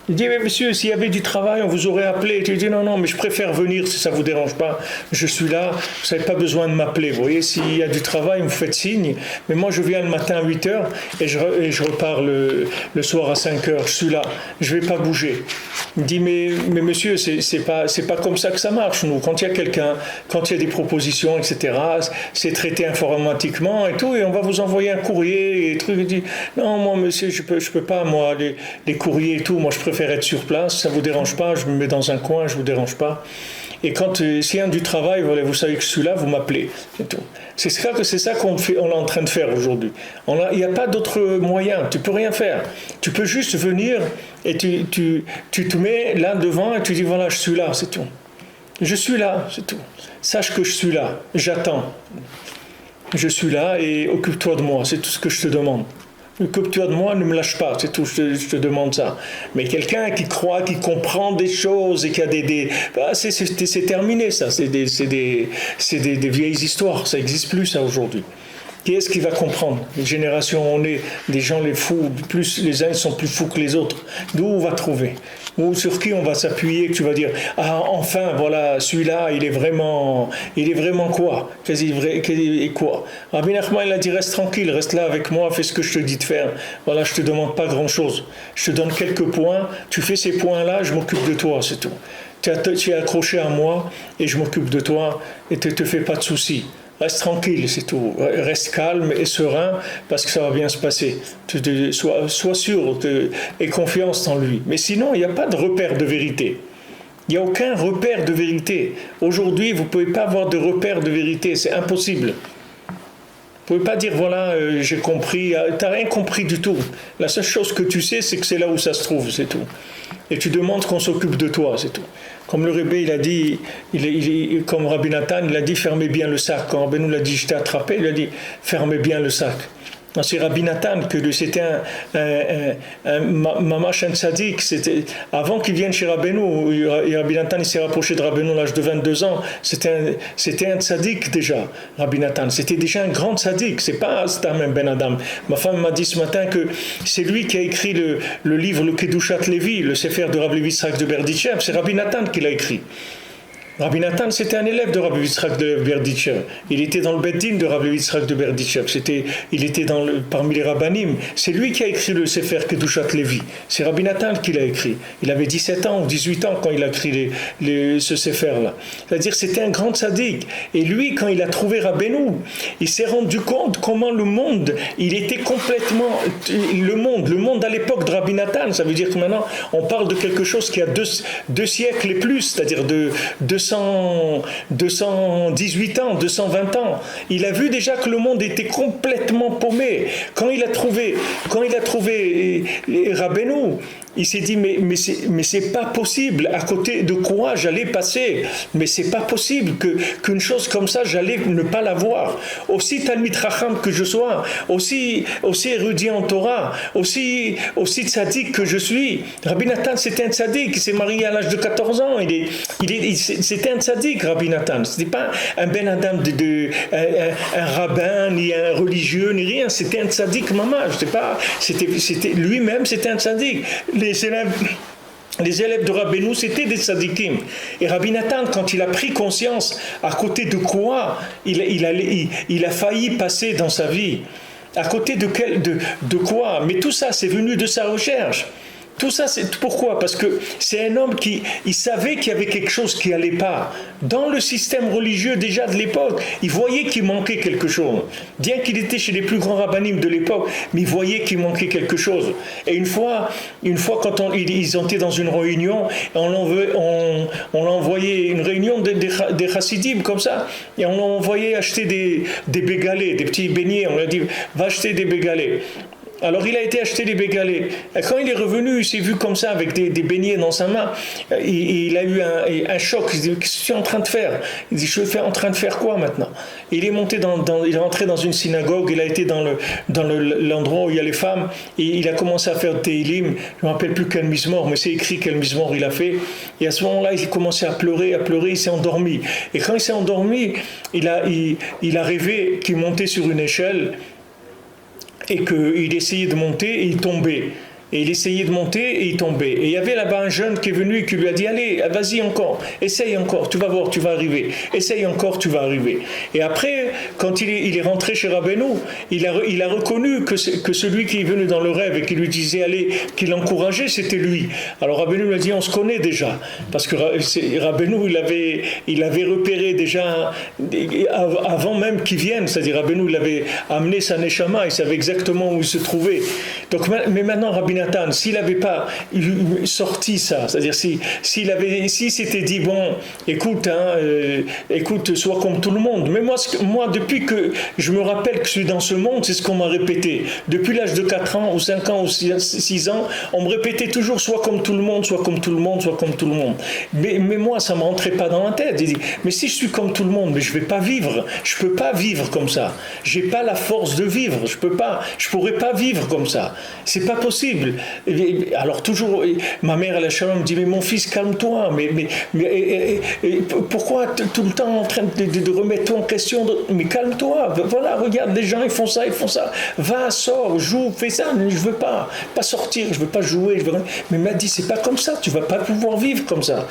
Il dit, mais monsieur, s'il y avait du travail, on vous aurait appelé. Il dit, non, mais je préfère venir si ça ne vous dérange pas. Je suis là, vous n'avez pas besoin de m'appeler. Vous voyez, s'il y a du travail, vous faites signe. Mais moi, je viens le matin à 8h et je repars le soir à 5h. Je suis là, je ne vais pas bouger. Il dit, mais monsieur, c'est pas comme ça que ça marche, nous. Quand il y a quelqu'un, quand il y a des propositions, etc., c'est traité informatiquement et tout, et on va vous envoyer un courrier et trucs. Il dit, non, moi, monsieur, je peux pas, moi, les courriers et tout, moi, je préfère être sur place, ça ne vous dérange pas, je me mets dans un coin, je ne vous dérange pas. Et quand s'il y a du travail, vous savez que je suis là, vous m'appelez. C'est tout. C'est ça qu'on est en train de faire aujourd'hui. Il n'y a pas d'autre moyen, tu ne peux rien faire. Tu peux juste venir et tu te mets là devant et tu dis voilà, je suis là, c'est tout. Je suis là, c'est tout. Sache que je suis là, j'attends. Je suis là et occupe-toi de moi, c'est tout ce que je te demande. Occupe-toi de moi, ne me lâche pas, c'est tout, je te demande ça. Mais quelqu'un qui croit, qui comprend des choses et qui a c'est terminé ça, c'est des vieilles histoires, ça n'existe plus ça aujourd'hui. Qui est-ce qui va comprendre? Les générations, on est des gens les fous, plus les uns sont plus fous que les autres. D'où on va trouver? Ou sur qui on va s'appuyer, que tu vas dire ah enfin voilà celui-là il est vraiment quoi? Et quoi? Rabbi Nachman il a dit reste tranquille, reste là avec moi, fais ce que je te dis de faire. Voilà, je te demande pas grand-chose. Je te donne quelques points, tu fais ces points-là, je m'occupe de toi, c'est tout. Tu es accroché à moi et je m'occupe de toi et te fais pas de soucis. Reste tranquille, c'est tout. Reste calme et serein parce que ça va bien se passer. Sois sûr et confiance en lui. Mais sinon, il n'y a pas de repère de vérité. Il n'y a aucun repère de vérité. Aujourd'hui, vous ne pouvez pas avoir de repère de vérité. C'est impossible. Vous ne pouvez pas dire, voilà, j'ai compris. Tu n'as rien compris du tout. La seule chose que tu sais, c'est que c'est là où ça se trouve, c'est tout. Et tu demandes qu'on s'occupe de toi, c'est tout. Comme le Rebbe, il a dit, comme Rabbi Nathan, il a dit fermez bien le sac. Quand Rabbeinu l'a dit je t'ai attrapé, il a dit fermez bien le sac. C'est Rabbi Nathan que c'était un mamash un tzaddik. Avant qu'il vienne chez Rabbeinu, Rabbi Nathan il s'est rapproché de Rabbeinu à l'âge de 22 ans. C'était un tzaddik déjà, Rabbi Nathan. C'était déjà un grand tzaddik. C'est pas Stam Ben Adam. Ma femme m'a dit ce matin que c'est lui qui a écrit le livre le Kedushat Levi, le Sefer de Rabbi Yitzhak de Berditchev. C'est Rabbi Nathan qui l'a écrit. Rabbi Nathan, c'était un élève de Rabbi Yitzhak de Berditchev. Il était dans le Beit Din de Rabbi Yitzhak de Berditchev. Il était parmi les rabbanim. C'est lui qui a écrit le Sefer Kedushat Levi. C'est Rabbi Nathan qui l'a écrit. Il avait 17 ans ou 18 ans quand il a écrit ce Sefer-là. C'est-à-dire c'était un grand tzaddik. Et lui, quand il a trouvé Rabbeinu, il s'est rendu compte comment le monde, il était complètement... Le monde à l'époque de Rabbi Nathan, ça veut dire que maintenant, on parle de quelque chose qui a deux siècles et plus, c'est-à-dire de 218 ans, 220 ans. Il a vu déjà que le monde était complètement paumé. Quand il a trouvé Rabbeinu, il s'est dit, mais c'est pas possible, à côté de quoi j'allais passer, mais c'est pas possible qu'une chose comme ça, j'allais ne pas la voir. Aussi Talmid Chacham que je sois, aussi érudit en Torah, aussi tzaddik que je suis. Rabbi Nathan, c'était un tzaddik, il s'est marié à l'âge de 14 ans, c'était un tzaddik, Rabbi Nathan. C'était pas un ben adam, un rabbin, ni un religieux, ni rien, c'était un tzaddik mamash, c'était lui-même, c'était un tzaddik. Les élèves de Rabbeinu, c'était des tzadikim. Et Rabbi Nathan, quand il a pris conscience à côté de quoi il a failli passer dans sa vie, à côté de quoi, mais tout ça, c'est venu de sa recherche. Tout ça, c'est pourquoi? Parce que c'est un homme il savait qu'il y avait quelque chose qui n'allait pas. Dans le système religieux déjà de l'époque, il voyait qu'il manquait quelque chose. Bien qu'il était chez les plus grands rabbinim de l'époque, mais il voyait qu'il manquait quelque chose. Et une fois quand ils étaient dans une réunion, on l'a envoyé une réunion des chassidim comme ça, et on l'a envoyé acheter des bégalés, des petits beignets. On lui a dit, va acheter des bégalés. Alors il a été acheter des bégalés. Et quand il est revenu, il s'est vu comme ça avec des beignets dans sa main. Il a eu un choc. Il s'est dit, qu'est-ce que tu es en train de faire? Il dit, je suis en train de faire quoi maintenant? Et il est monté il est rentré dans une synagogue. Il a été dans l'endroit où il y a les femmes. Et il a commencé à faire Teilim. Je ne me rappelle plus quel mismor, mais c'est écrit quel mismor il a fait. Et à ce moment-là, il a commencé à pleurer. Il s'est endormi. Et quand il s'est endormi, il a rêvé qu'il montait sur une échelle et qu'il essayait de monter et il tombait. Et il essayait de monter et il tombait. Et il y avait là-bas un jeune qui est venu et qui lui a dit, allez, vas-y encore, essaye encore, tu vas voir, tu vas arriver. Essaye encore, tu vas arriver. Et après, quand il est rentré chez Rabbeinu, il a reconnu que celui qui est venu dans le rêve et qui lui disait, allez, qui l'encourageait, c'était lui. Alors Rabbeinu lui a dit, on se connaît déjà. Parce que Rabbeinu, il avait repéré déjà, avant même qu'il vienne, c'est-à-dire Rabbeinu, il avait amené sa neshama, il savait exactement où il se trouvait. Donc, mais maintenant, Rabbi Nathan, s'il n'avait pas sorti ça, c'est-à-dire s'il s'était dit, bon, écoute, sois comme tout le monde. Mais moi, depuis que je me rappelle que je suis dans ce monde, c'est ce qu'on m'a répété. Depuis l'âge de 4 ans, ou 5 ans, ou 6 ans, on me répétait toujours, sois comme tout le monde, sois comme tout le monde, sois comme tout le monde. Mais moi, ça ne me rentrait pas dans la tête. J'ai dit, mais si je suis comme tout le monde, mais je ne vais pas vivre. Je ne peux pas vivre comme ça. Je n'ai pas la force de vivre. Je ne pourrais pas vivre comme ça. Ce n'est pas possible. Alors toujours, ma mère, elle me dit, mais mon fils, calme-toi, mais pourquoi tout le temps en train de remettre tout en question, mais calme-toi, voilà, regarde, les gens, ils font ça, va, sors, joue, fais ça, je veux pas sortir, je veux pas jouer, mais il m'a dit, c'est pas comme ça, tu vas pas pouvoir vivre comme ça,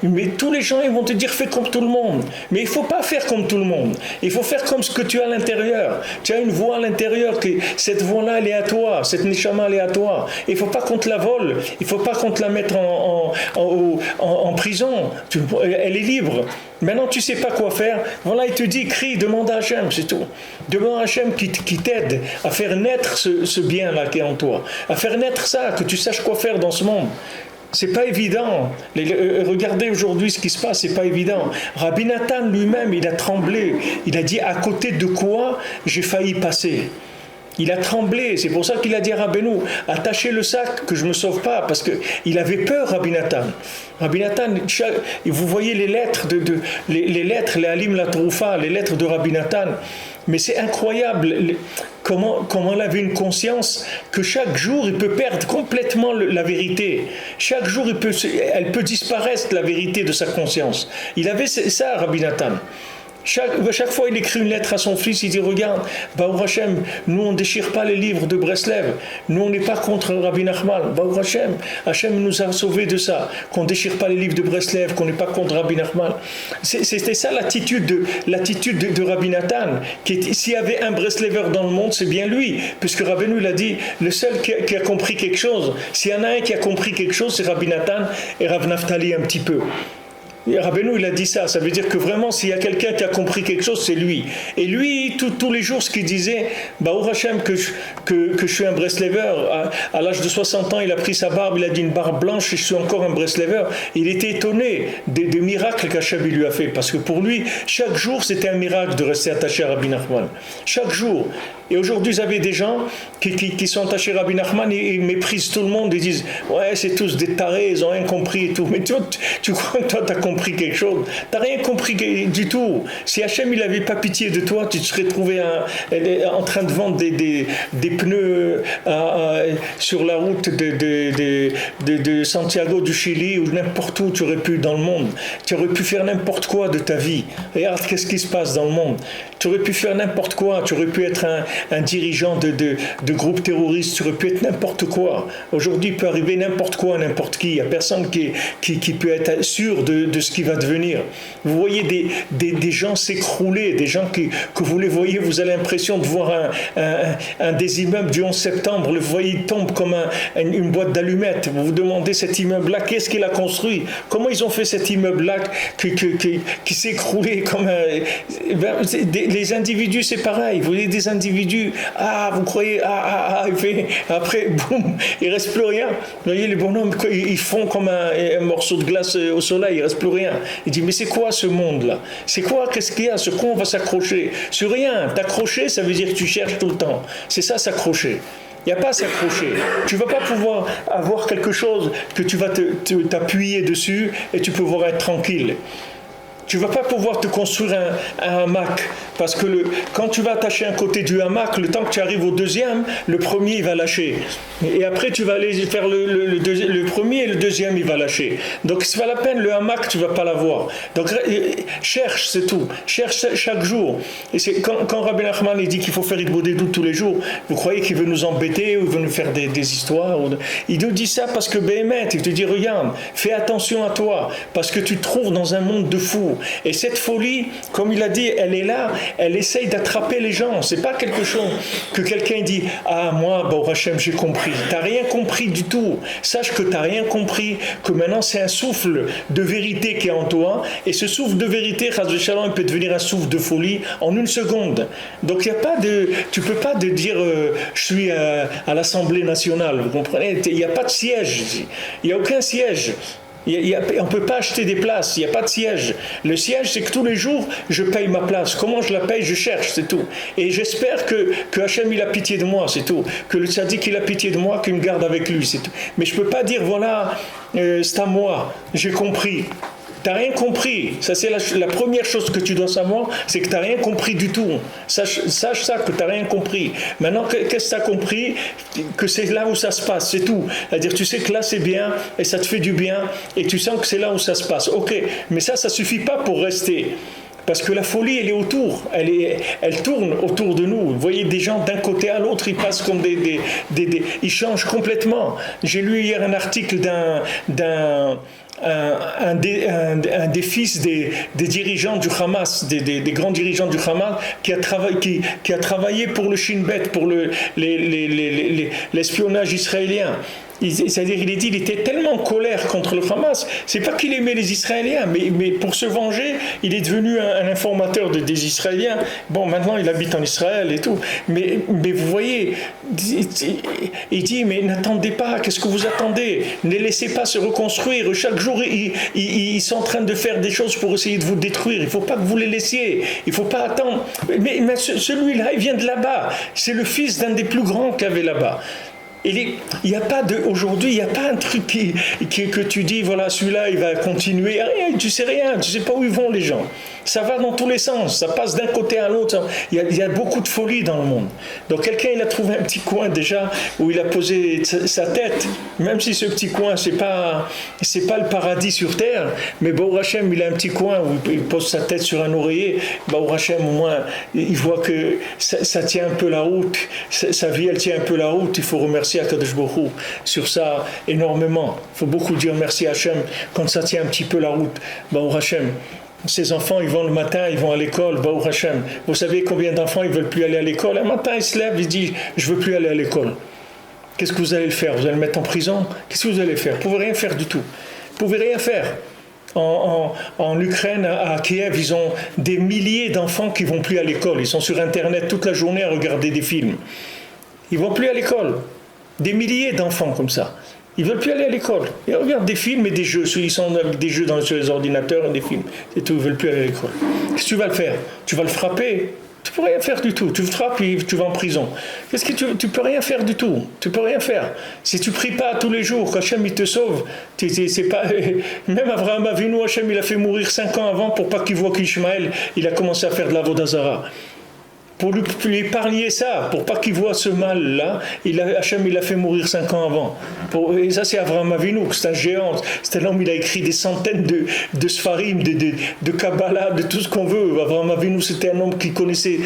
mais tous les gens, ils vont te dire, fais comme tout le monde, mais il faut pas faire comme tout le monde, il faut faire comme ce que tu as à l'intérieur, tu as une voix à l'intérieur, cette voix-là, elle est à toi, cette neshama, elle est à toi. Il ne faut pas qu'on te la vole, il ne faut pas qu'on te la mette en prison, elle est libre. Maintenant tu ne sais pas quoi faire, voilà, il te dit, crie, demande à Hachem, c'est tout. Demande à Hachem qui t'aide à faire naître ce bien-là qui est en toi, à faire naître ça, que tu saches quoi faire dans ce monde. C'est pas évident. Regardez aujourd'hui ce qui se passe, c'est pas évident. Rabbi Nathan lui-même, il a tremblé, il a dit, à côté de quoi j'ai failli passer. Il a tremblé, c'est pour ça qu'il a dit à Rabbeinu, attachez le sac que je ne me sauve pas, parce qu'il avait peur, Rabbi Nathan. Rabbi Nathan, vous voyez les lettres, les Halim la Troufa, les lettres de Rabbi Nathan, mais c'est incroyable comment elle avait une conscience que chaque jour il peut perdre complètement la vérité. Chaque jour elle peut disparaître la vérité de sa conscience. Il avait ça, Rabbi Nathan. Chaque fois il écrit une lettre à son fils, il dit, regarde, Baruch Hashem, nous on ne déchire pas les livres de Breslev, nous on n'est pas contre Rabbi Nachman, Baruch Hashem, Hashem nous a sauvés de ça, qu'on ne déchire pas les livres de Breslev, qu'on n'est pas contre Rabbi Nachman. C'était ça l'attitude de Rabbi Nathan, s'il y avait un Breslever dans le monde, c'est bien lui, puisque Rabbeinu il a dit, le seul qui a compris quelque chose, s'il y en a un qui a compris quelque chose, c'est Rabbi Nathan et Rav Naftali un petit peu. Rabbeinu, il a dit ça. Ça veut dire que vraiment, s'il y a quelqu'un qui a compris quelque chose, c'est lui. Et lui, tous les jours, ce qu'il disait, Baruch Hashem, que je suis un Breslever. À l'âge de 60 ans, il a pris sa barbe, il a dit une barbe blanche, et je suis encore un Breslever. Il était étonné des miracles qu'Hachem lui a fait. Parce que pour lui, chaque jour, c'était un miracle de rester attaché à Rabbi Nachman. Chaque jour. Et aujourd'hui, vous avez des gens qui sont attachés à Rabbi Nachman et ils méprisent tout le monde. Ils disent, ouais, c'est tous des tarés, ils n'ont rien compris et tout. Mais tu crois que toi, tu as compris quelque chose? Tu n'as rien compris du tout. Si Hachem, il n'avait pas pitié de toi, tu te serais trouvé en train de vendre des pneus sur la route de Santiago du Chili ou n'importe où tu aurais pu dans le monde. Tu aurais pu faire n'importe quoi de ta vie. Regarde qu'est-ce qui se passe dans le monde. Tu aurais pu faire n'importe quoi. Tu aurais pu être un dirigeant de groupe terroriste. Tu aurais pu être n'importe quoi. Aujourd'hui, il peut arriver n'importe quoi, n'importe qui. Il n'y a personne qui peut être sûr de ce qui va devenir. Vous voyez des gens s'écrouler, des gens que vous les voyez, vous avez l'impression de voir un des immeubles du 11 septembre. Le voyez, il tombe comme une boîte d'allumettes. Vous vous demandez, cet immeuble-là, qu'est-ce qu'il a construit? Comment ils ont fait cet immeuble-là qui s'est écroulé comme les individus, c'est pareil. Vous voyez des individus, vous croyez, et puis, après, boum, il ne reste plus rien. Vous voyez, les bonhommes, ils font comme un morceau de glace au soleil, il ne reste plus rien. Il dit, mais c'est quoi ce monde-là? C'est quoi? Qu'est-ce qu'il y a? Sur quoi on va s'accrocher? Sur rien. T'accrocher, ça veut dire que tu cherches tout le temps. C'est ça, s'accrocher. Il n'y a pas à s'accrocher. Tu ne vas pas pouvoir avoir quelque chose que tu vas t'appuyer dessus et tu peux pouvoir être tranquille. Tu ne vas pas pouvoir te construire un hamac, parce que quand tu vas attacher un côté du hamac, le temps que tu arrives au deuxième, le premier il va lâcher. Et après tu vas aller faire le premier et le deuxième il va lâcher. Donc c'est pas la peine, le hamac tu ne vas pas l'avoir. Donc cherche, c'est tout. Cherche chaque jour. Et c'est quand Rabbi Nachman il dit qu'il faut faire Hitbodedut tous les jours, vous croyez qu'il veut nous embêter ou il veut nous faire des histoires? Il nous dit ça parce que Béhémet, il te dit regarde, fais attention à toi, parce que tu te trouves dans un monde de fous. Et cette folie, comme il a dit, elle est là, elle essaye d'attraper les gens. C'est pas quelque chose que quelqu'un dit, moi, Baruch Hashem, j'ai compris. T'as rien compris du tout. Sache que t'as rien compris, que maintenant c'est un souffle de vérité qui est en toi, et ce souffle de vérité, Chas v'Shalom, il peut devenir un souffle de folie en une seconde. Donc tu peux pas dire, je suis à l'Assemblée nationale, vous comprenez? Il n'y a pas de siège ici. Il n'y a aucun siège. On ne peut pas acheter des places, il n'y a pas de siège. Le siège, c'est que tous les jours, je paye ma place. Comment je la paye? Je cherche, c'est tout. Et j'espère que Hachem, il a pitié de moi, c'est tout. Que le tzaddik, il a pitié de moi, qu'il me garde avec lui, c'est tout. Mais je ne peux pas dire, voilà, c'est à moi, j'ai compris. T'as rien compris. Ça, c'est la première chose que tu dois savoir, c'est que t'as rien compris du tout. Sache ça, que t'as rien compris. Maintenant, qu'est-ce que t'as compris? Que c'est là où ça se passe, c'est tout. C'est-à-dire, tu sais que là, c'est bien, et ça te fait du bien, et tu sens que c'est là où ça se passe. Ok, mais ça suffit pas pour rester. Parce que la folie, elle est autour, elle tourne autour de nous. Vous voyez des gens d'un côté à l'autre, ils passent comme ils changent complètement. J'ai lu hier un article un des fils des dirigeants du Hamas, des grands dirigeants du Hamas, qui a travaillé pour le Shin Bet, pour l'espionnage israélien. C'est-à-dire, il était tellement en colère contre le Hamas. C'est pas qu'il aimait les Israéliens, mais pour se venger, il est devenu un informateur des Israéliens. Bon, maintenant, il habite en Israël et tout. Mais vous voyez, il dit, mais n'attendez pas, qu'est-ce que vous attendez? Ne les laissez pas se reconstruire. Chaque jour, ils sont en train de faire des choses pour essayer de vous détruire. Il ne faut pas que vous les laissiez. Il ne faut pas attendre. Mais celui-là, il vient de là-bas. C'est le fils d'un des plus grands qu'il y avait là-bas. Aujourd'hui, il n'y a pas un truc que tu dis, voilà, celui-là, il va continuer. Rien, tu sais rien, tu sais pas où ils vont les gens. Ça va dans tous les sens, ça passe d'un côté à l'autre. Il y a beaucoup de folie dans le monde. Donc quelqu'un, il a trouvé un petit coin déjà où il a posé sa tête, même si ce petit coin, c'est pas le paradis sur terre, mais Baruch Hashem, il a un petit coin où il pose sa tête sur un oreiller. Baruch Hashem, au moins, il voit que ça tient un peu la route, sa vie, elle tient un peu la route. Il faut remercier Akadosh Baruch Hu sur ça énormément. Il faut beaucoup dire merci à Hashem quand ça tient un petit peu la route. Baruch Hashem. Ces enfants, ils vont le matin, ils vont à l'école, Baruch Hashem. Vous savez combien d'enfants ils ne veulent plus aller à l'école? Un matin, ils se lèvent, ils disent, je ne veux plus aller à l'école. Qu'est-ce que vous allez le faire? Vous allez le mettre en prison? Qu'est-ce que vous allez faire? Vous ne pouvez rien faire du tout. Vous ne pouvez rien faire. En Ukraine, à Kiev, ils ont des milliers d'enfants qui ne vont plus à l'école. Ils sont sur Internet toute la journée à regarder des films. Ils ne vont plus à l'école. Des milliers d'enfants comme ça. Ils ne veulent plus aller à l'école. Ils regardent des films et des jeux. Ils sont avec des jeux sur les ordinateurs et des films. C'est tout, ils ne veulent plus aller à l'école. Qu'est-ce que tu vas le faire? Tu vas le frapper? Tu ne peux rien faire du tout. Tu le frappes et tu vas en prison. Qu'est-ce que tu ne peux rien faire du tout. Tu ne peux rien faire. Si tu ne pries pas tous les jours, qu'Hachem il te sauve, c'est pas, même Abraham Avinu, Hachem il a fait mourir 5 ans avant pour pas qu'il voit qu'Ishmaël il a commencé à faire de l'Avodah Zara. Pour lui épargner ça, pour pas qu'il voit ce mal-là, Hachem il a fait mourir 5 ans avant. Et ça c'est Avraham Avinu, c'est un géant, c'est un homme, il a écrit des centaines de Sfarim, de Kabbalah, de tout ce qu'on veut. Avraham Avinu c'était un homme qui connaissait,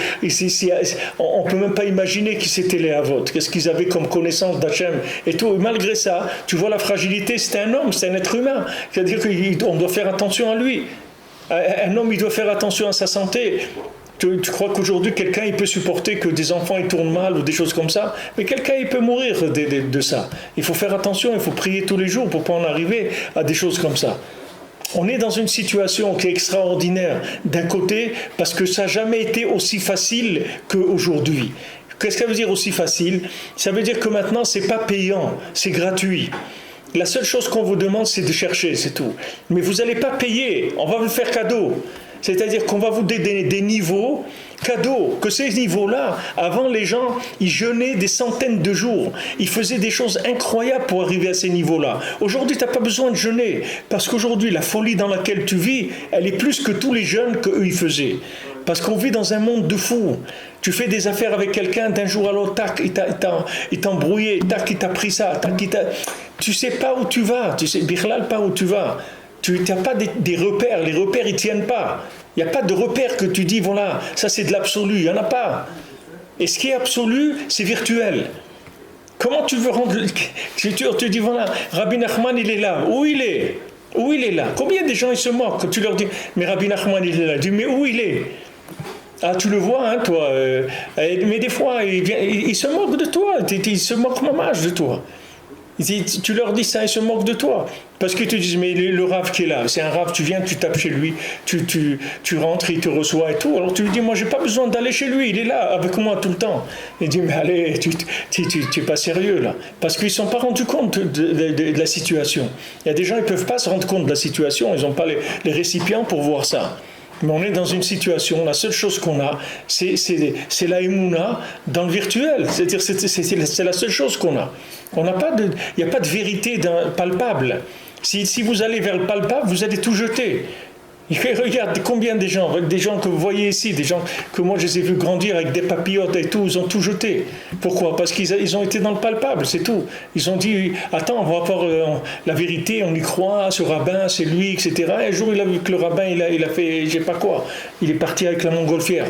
on peut même pas imaginer qui c'était les Havot, qu'est-ce qu'ils avaient comme connaissance d'Hachem et tout. Et malgré ça, tu vois la fragilité, c'était un homme, c'est un être humain. C'est-à-dire qu'on doit faire attention à lui. Un homme il doit faire attention à sa santé. Tu crois qu'aujourd'hui quelqu'un il peut supporter que des enfants ils tournent mal ou des choses comme ça, mais quelqu'un il peut mourir de ça. Il faut faire attention, il faut prier tous les jours pour ne pas en arriver à des choses comme ça. On est dans une situation qui est extraordinaire d'un côté parce que ça n'a jamais été aussi facile qu'aujourd'hui. Qu'est-ce que ça veut dire aussi facile? Ça veut dire que maintenant c'est pas payant, c'est gratuit. La seule chose qu'on vous demande c'est de chercher, c'est tout. Mais vous n'allez pas payer, on va vous faire cadeau. C'est-à-dire qu'on va vous donner des niveaux cadeaux, que ces niveaux-là, avant les gens, ils jeûnaient des centaines de jours. Ils faisaient des choses incroyables pour arriver à ces niveaux-là. Aujourd'hui, tu n'as pas besoin de jeûner, parce qu'aujourd'hui, la folie dans laquelle tu vis, elle est plus que tous les jeûnes qu'eux, ils faisaient. Parce qu'on vit dans un monde de fous. Tu fais des affaires avec quelqu'un, d'un jour à l'autre, tac, il t'a embrouillé, tac, il t'a pris ça, tac, tu sais pas où tu vas, tu sais, Bichlal, pas où tu vas. Tu n'as pas des repères, les repères ils ne tiennent pas. Il n'y a pas de repères que tu dis, voilà, ça c'est de l'absolu, il n'y en a pas. Et ce qui est absolu, c'est virtuel. Comment tu veux rendre... Tu dis, voilà, Rabbi Nachman il est là, où il est? Où il est là? Combien de gens ils se moquent quand tu leur dis, mais Rabbi Nachman il est là? Tu dis, mais où il est? Ah, tu le vois, hein, toi. Mais des fois, il se moque de toi, il se moque mamage de toi. Tu leur dis ça, ils se moquent de toi. Parce qu'ils te disent, mais le rave qui est là, c'est un rave, tu viens, tu tapes chez lui, tu rentres, il te reçoit et tout. Alors tu lui dis, moi j'ai pas besoin d'aller chez lui, il est là avec moi tout le temps. Il dit, mais allez, tu es pas sérieux là. Parce qu'ils ne sont pas rendus compte de la situation. Il y a des gens, ils ne peuvent pas se rendre compte de la situation, ils n'ont pas les récipients pour voir ça. Mais on est dans une situation, la seule chose qu'on a, c'est la émouna dans le virtuel. C'est-à-dire, c'est la seule chose qu'on a. Il n'y a pas de vérité palpable. Si vous allez vers le palpable, vous allez tout jeter. Et regarde combien des gens que vous voyez ici, des gens que moi je les ai vus grandir avec des papillotes et tout, ils ont tout jeté. Pourquoi? Parce qu'ils ont été dans le palpable, c'est tout. Ils ont dit, attends, on va voir la vérité, on y croit, ce rabbin, c'est lui, etc. Et un jour, il a vu que le rabbin, il a fait, je sais pas quoi, il est parti avec la montgolfière.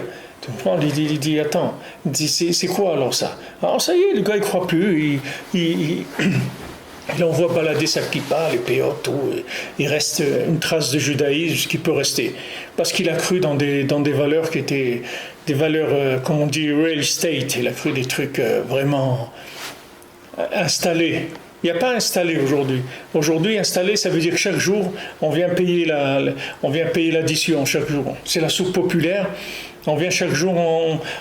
Il dit, attends, c'est quoi alors ça? Alors ça y est, le gars il croit plus, il envoie balader sa kippa, les péotes, tout. Il reste une trace de judaïsme qui peut rester. Parce qu'il a cru dans des valeurs qui étaient des valeurs, comme on dit, real estate. Il a cru des trucs vraiment installés. Il n'y a pas installé aujourd'hui. Aujourd'hui, installé, ça veut dire que chaque jour, on vient payer l'addition chaque jour. C'est la soupe populaire. On vient chaque jour,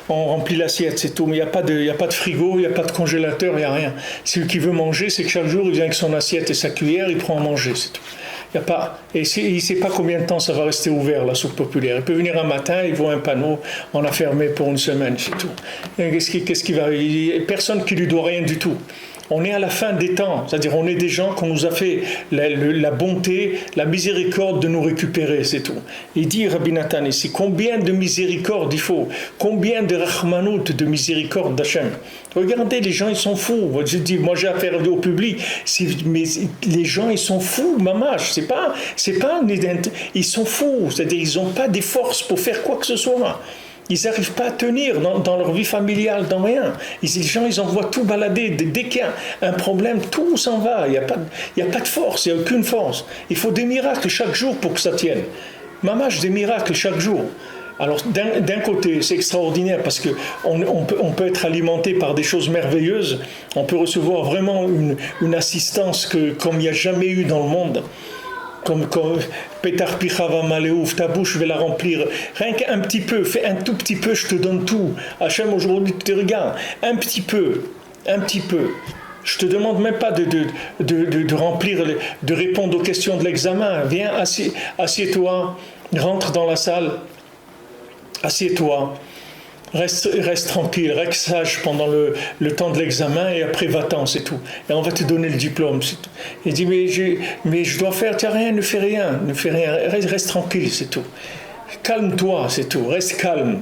on remplit l'assiette, c'est tout. Mais il n'y a pas de frigo, il n'y a pas de congélateur, il n'y a rien. Celui qui veut manger, c'est que chaque jour, il vient avec son assiette et sa cuillère, il prend à manger, c'est tout. Il n'y a pas, et il ne sait pas combien de temps ça va rester ouvert, la soupe populaire. Il peut venir un matin, il voit un panneau, on a fermé pour une semaine, c'est tout. Et qu'est-ce qui va? Il n'y a personne qui lui doit rien du tout. On est à la fin des temps, c'est-à-dire on est des gens qu'on nous a fait la bonté, la miséricorde de nous récupérer, c'est tout. Il dit Rabbi Nathan ici, combien de miséricorde il faut, combien de rahmanout, de miséricorde d'Hachem. Regardez, les gens ils sont fous. Je dis, moi j'ai affaire au public, mais les gens ils sont fous, mamache. C'est pas, ils sont fous, c'est-à-dire ils n'ont pas des forces pour faire quoi que ce soit. Ils n'arrivent pas à tenir dans leur vie familiale, dans rien. Les gens, ils envoient tout balader. Dès qu'il y a un problème, tout s'en va. Il n'y a pas de force, il n'y a aucune force. Il faut des miracles chaque jour pour que ça tienne. Mamache, des miracles chaque jour. Alors, d'un côté, c'est extraordinaire parce qu'on peut être alimenté par des choses merveilleuses. On peut recevoir vraiment une assistance comme il n'y a jamais eu dans le monde. comme Petar Pichava Maleouf, ta bouche, je vais la remplir. Rien qu'un petit peu, fais un tout petit peu, je te donne tout. Hachem, aujourd'hui, tu te regardes. Un petit peu. Je te demande même pas de remplir, de répondre aux questions de l'examen. Viens, assieds-toi, rentre dans la salle, assieds-toi. Reste tranquille, reste sage pendant le temps de l'examen et après va-t'en, c'est tout. Et on va te donner le diplôme, c'est tout. Il dit, mais je dois faire, tu n'as rien, ne fais rien, reste tranquille, c'est tout. Calme-toi, c'est tout, reste calme,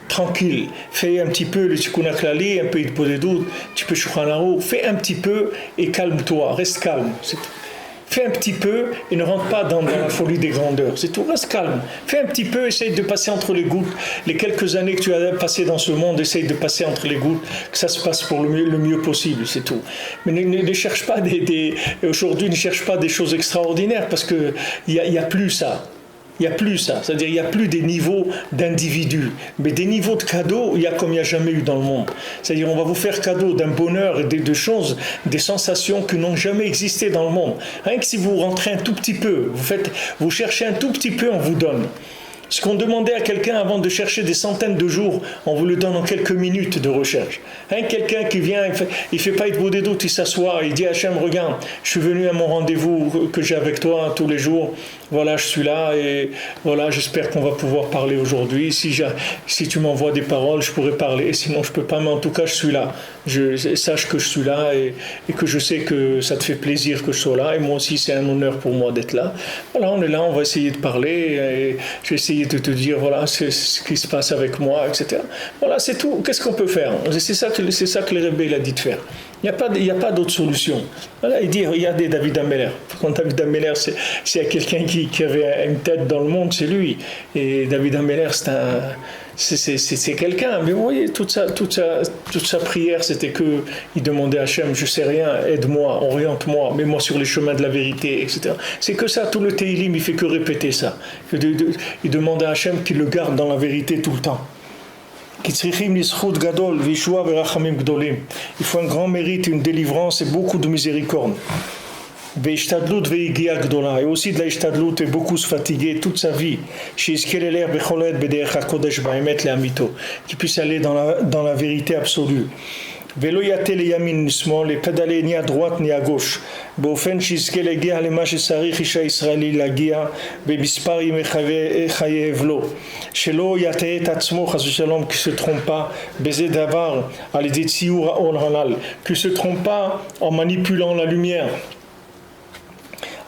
tranquille. Fais un petit peu le tikkun klali, un peu de podedut, tu peux shulchan aruch, fais un petit peu et calme-toi, reste calme, c'est tout. Fais un petit peu et ne rentre pas dans la folie des grandeurs. C'est tout, reste calme. Fais un petit peu, essaye de passer entre les gouttes. Les quelques années que tu as passées dans ce monde, essaye de passer entre les gouttes, que ça se passe pour le mieux possible, c'est tout. Mais ne cherche pas aujourd'hui, ne cherche pas des choses extraordinaires parce qu'il n'y a plus ça. Il n'y a plus ça, c'est-à-dire il n'y a plus des niveaux d'individus, mais des niveaux de cadeaux, il y a comme il n'y a jamais eu dans le monde. C'est-à-dire on va vous faire cadeau d'un bonheur et de choses, des sensations qui n'ont jamais existé dans le monde. Rien que si vous rentrez un tout petit peu, vous cherchez un tout petit peu, on vous donne. Ce qu'on demandait à quelqu'un avant de chercher des centaines de jours, on vous le donne en quelques minutes de recherche. Quelqu'un qui vient, il fait pas être beau des doutes, il s'assoit, il dit à Hachem, regarde, je suis venu à mon rendez-vous que j'ai avec toi tous les jours, voilà, je suis là et voilà, j'espère qu'on va pouvoir parler aujourd'hui. Si tu m'envoies des paroles, je pourrais parler, sinon je peux pas, mais en tout cas, je suis là. Sache que je suis là et que je sais que ça te fait plaisir que je sois là et moi aussi, c'est un honneur pour moi d'être là. Voilà, on est là, on va essayer de parler et je vais essayer de te dire, voilà, c'est ce qui se passe avec moi, etc. Voilà, c'est tout. Qu'est-ce qu'on peut faire? C'est ça que le Rebbe il a dit de faire. Il n'y a pas d'autre solution. Voilà, il dit, regardez David Ameller. Quand David Ameller, s'il y a quelqu'un qui avait une tête dans le monde, c'est lui. Et David Ameller, c'est quelqu'un. Mais vous voyez, toute sa prière, c'était qu'il demandait à Hachem, je sais rien, aide-moi, oriente-moi, mets-moi sur les chemins de la vérité, etc. C'est que ça, tout le Teilim, il fait que répéter ça. Il demande à Hachem qu'il le garde dans la vérité tout le temps. Il faut un grand mérite, une délivrance et beaucoup de miséricorde. Et aussi de la ishtadlut et beaucoup se fatiguer toute sa vie. Qui puisse aller dans la vérité absolue. ולא יטה לימין לשמאל, לפדלה ni à droite ni à gauche, באופן שיזכה להגיע למה שצריך איש הישראלי להגיע במספר ימי חייו לו, שלא יטעה את עצמו חס ושלום, qui se trompe pas בזה דבר על ידי ציור האור הנ"ל, qui se trompe pas en manipulant la lumière.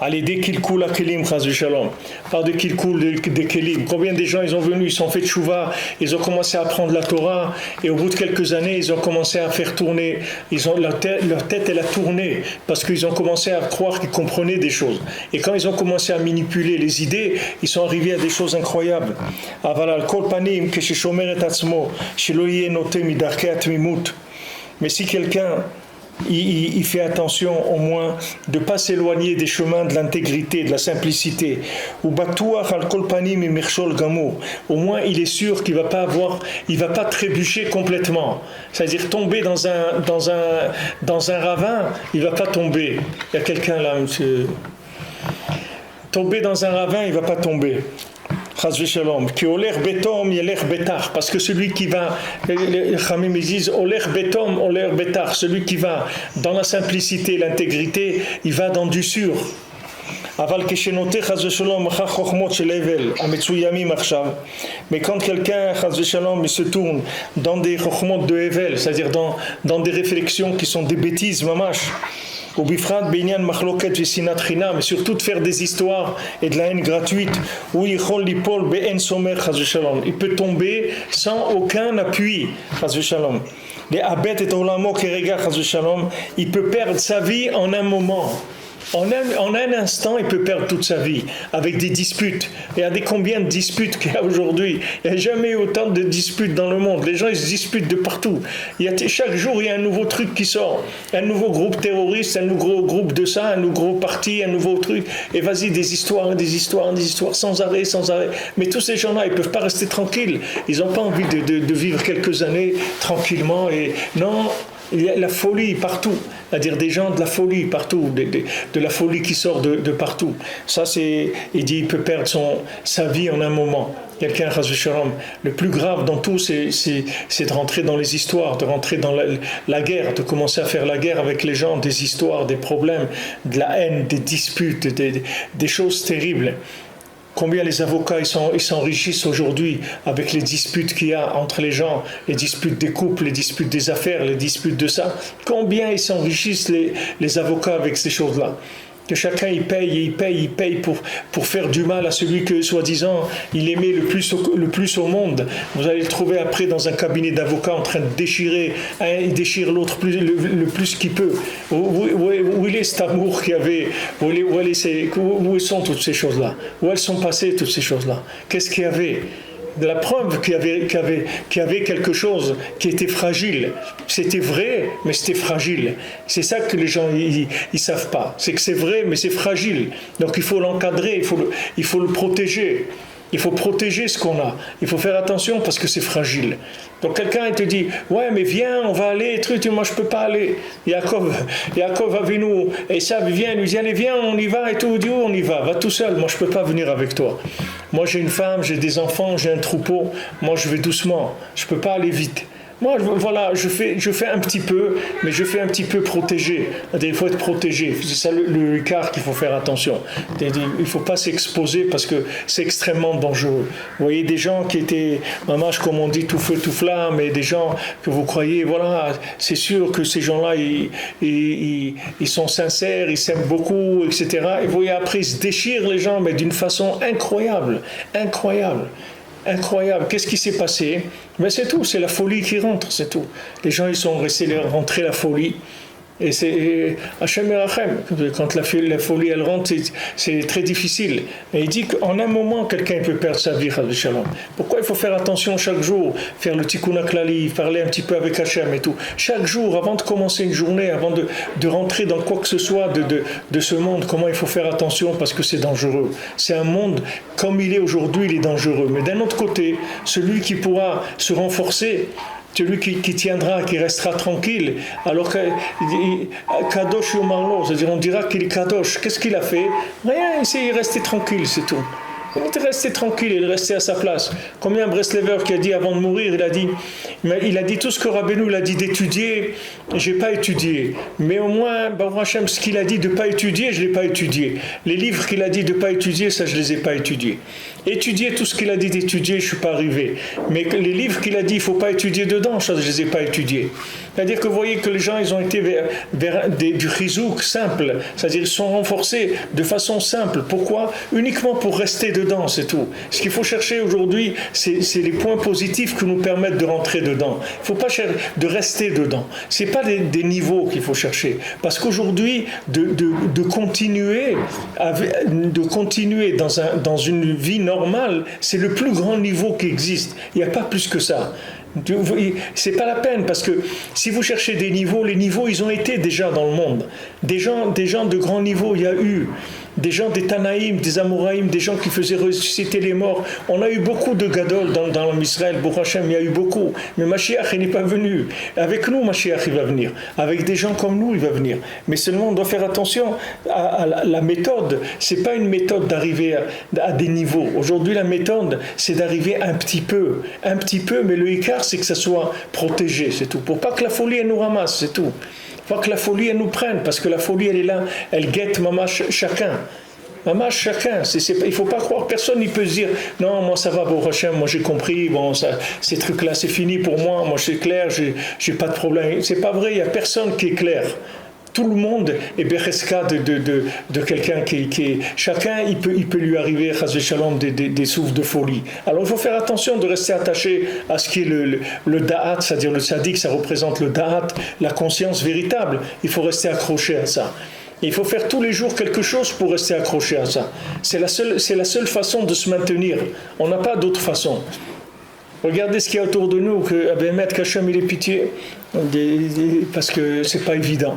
Allez, dès qu'il coule à Kelim, Chaz Shalom, par de qu'il coule des Kelim. Combien de gens ils ont venu, ils sont fait tchouva, ils ont commencé à apprendre la Torah, et au bout de quelques années, ils ont commencé à faire tourner, leur tête elle a tourné, parce qu'ils ont commencé à croire qu'ils comprenaient des choses. Et quand ils ont commencé à manipuler les idées, ils sont arrivés à des choses incroyables. Avalal kol panim keshishomer et atzmo, shelo yeh note midarkei atmimut. Mais si quelqu'un il fait attention au moins de ne pas s'éloigner des chemins de l'intégrité, de la simplicité. Au moins il est sûr qu'il va pas trébucher complètement. C'est-à-dire tomber dans un ravin, il va pas tomber. Il y a quelqu'un là, monsieur. Tomber dans un ravin, il va pas tomber. Qui oler betom yeler betar, parce que celui qui va, les Chamim disent oler betom oler betar, celui qui va dans la simplicité, l'intégrité, il va dans du sûr. אבל כשנוטה חס ושלום אחר חוכמות של הבל המצוימים עכשיו, mais quand quelqu'un חס ושלום se tourne dans des חוכמות de הבל, c'est-à-dire dans des réflexions qui sont des bêtises mamash, ou bifrat beinyan machloket vesinat chinam, mais surtout de faire des histoires et de la haine gratuite, où yichol lipol be'en somer chas v'shalom, il peut tomber sans aucun appui chas v'shalom. Les abet et olamo kerega chas v'shalom, il peut perdre sa vie en un moment. En un instant, il peut perdre toute sa vie avec des disputes. Regardez combien de disputes qu'il y a aujourd'hui. Il n'y a jamais eu autant de disputes dans le monde. Les gens, ils se disputent de partout. Chaque jour, il y a un nouveau truc qui sort. Un nouveau groupe terroriste, un nouveau groupe de ça, un nouveau parti, un nouveau truc. Et vas-y, des histoires, sans arrêt. Mais tous ces gens-là, ils ne peuvent pas rester tranquilles. Ils n'ont pas envie de vivre quelques années tranquillement. Et non, Il y a la folie partout, c'est-à-dire des gens de la folie partout, de la folie qui sort de partout. Ça, il dit, il peut perdre sa vie en un moment. Quelqu'un, le plus grave dans tout, c'est de rentrer dans les histoires, de rentrer dans la guerre, de commencer à faire la guerre avec les gens, des histoires, des problèmes, de la haine, des disputes, des choses terribles. Combien les avocats ils s'enrichissent aujourd'hui avec les disputes qu'il y a entre les gens, les disputes des couples, les disputes des affaires, les disputes de ça. Combien ils s'enrichissent les avocats avec ces choses-là. Que chacun il paye pour faire du mal à celui que soi-disant il aimait le plus au monde. Vous allez le trouver après dans un cabinet d'avocats en train de déchirer, il déchire l'autre le plus qu'il peut. Où il est cet amour qu'il y avait, où sont toutes ces choses-là, où elles sont passées toutes ces choses-là, qu'est-ce qu'il y avait? De la preuve qu'il y avait quelque chose qui était fragile. C'était vrai, mais c'était fragile. C'est ça que les gens ils savent pas. C'est que c'est vrai, mais c'est fragile. Donc il faut l'encadrer, il faut le protéger. Il faut protéger ce qu'on a. Il faut faire attention parce que c'est fragile. Donc quelqu'un il te dit, ouais mais viens, on va aller, truc, moi je peux pas aller. Yaakov Avinu, et ça vient, lui dit, allez viens, on y va et tout, dit, on y va tout seul, moi je peux pas venir avec toi. Moi j'ai une femme, j'ai des enfants, j'ai un troupeau, moi je vais doucement, je peux pas aller vite. Moi, voilà, je fais un petit peu, mais je fais un petit peu protégé. Il faut être protégé. C'est ça le écart qu'il faut faire attention. Il ne faut pas s'exposer parce que c'est extrêmement dangereux. Vous voyez, des gens qui étaient, mamash, comme on dit, tout feu, tout flamme, et des gens que vous croyez, voilà, c'est sûr que ces gens-là, ils sont sincères, ils s'aiment beaucoup, etc. Et vous voyez, après, ils se déchirent les gens, mais d'une façon incroyable. Qu'est-ce qui s'est passé? Mais c'est tout, c'est la folie qui rentre, c'est tout. Les gens ils sont restés rentrés la folie. Et c'est Hachem Erachem, quand la folie elle rentre, c'est très difficile. Et il dit qu'en un moment, quelqu'un peut perdre sa vie, Shalom. Pourquoi il faut faire attention chaque jour, faire le tikkun haklali, parler un petit peu avec Hachem et tout. Chaque jour, avant de commencer une journée, avant de rentrer dans quoi que ce soit de ce monde, comment il faut faire attention parce que c'est dangereux. C'est un monde, comme il est aujourd'hui, il est dangereux. Mais d'un autre côté, celui qui pourra se renforcer, celui qui tiendra, qui restera tranquille, alors que Kadosh Yomarlo, c'est-à-dire on dira qu'il est Kadosh. Qu'est-ce qu'il a fait? Rien, il est resté tranquille, c'est tout. Il était resté tranquille, il est resté à sa place. Combien Breslever qui a dit avant de mourir, il a dit tout ce que Rabbeinu il a dit d'étudier, j'ai pas étudié. Mais au moins, Baruch Hashem, ce qu'il a dit de pas étudier, je l'ai pas étudié. Les livres qu'il a dit de pas étudier, ça je les ai pas étudiés. Étudier tout ce qu'il a dit d'étudier, je suis pas arrivé. Mais les livres qu'il a dit, il faut pas étudier dedans, ça je les ai pas étudiés. C'est-à-dire que vous voyez que les gens, ils ont été vers du chizouk simple, c'est-à-dire ils sont renforcés de façon simple. Pourquoi? Uniquement pour rester dedans, c'est tout. Ce qu'il faut chercher aujourd'hui, c'est les points positifs qui nous permettent de rentrer dedans. Il ne faut pas chercher de rester dedans. Ce n'est pas des niveaux qu'il faut chercher. Parce qu'aujourd'hui, de continuer dans une vie normale, c'est le plus grand niveau qui existe. Il n'y a pas plus que ça. C'est pas la peine parce que si vous cherchez des niveaux, les niveaux ils ont été déjà dans le monde. Des gens de grand niveau, il y a eu des gens des Tanaïm, des Amoraïm, des gens qui faisaient ressusciter les morts. On a eu beaucoup de Gadol dans Israël, Baruch Hashem, il y a eu beaucoup. Mais Mashiach, il n'est pas venu. Avec nous, Mashiach, il va venir. Avec des gens comme nous, il va venir. Mais seulement, on doit faire attention à la méthode. C'est pas une méthode d'arriver à des niveaux. Aujourd'hui, la méthode, c'est d'arriver un petit peu, mais le écart, c'est que ça soit protégé, c'est tout. Pour pas que la folie, elle nous ramasse, c'est tout. Pas que la folie elle nous prenne, parce que la folie elle est là, elle guette chacun. Chacun. Il ne faut pas croire, personne ne peut se dire non, moi ça va, Baruch Hashem, moi j'ai compris, bon, ces trucs-là c'est fini pour moi c'est clair, j'ai pas de problème. C'est pas vrai, il n'y a personne qui est clair. Tout le monde est becheska de quelqu'un qui est... Chacun, il peut lui arriver, chas v'shalom, des souffles de folie. Alors il faut faire attention de rester attaché à ce qui est le da'at, c'est-à-dire le tzaddik, ça représente le da'at, la conscience véritable. Il faut rester accroché à ça. Il faut faire tous les jours quelque chose pour rester accroché à ça. C'est la seule façon de se maintenir. On n'a pas d'autre façon. Regardez ce qu'il y a autour de nous, que Hachem il ait pitié, parce que c'est pas évident.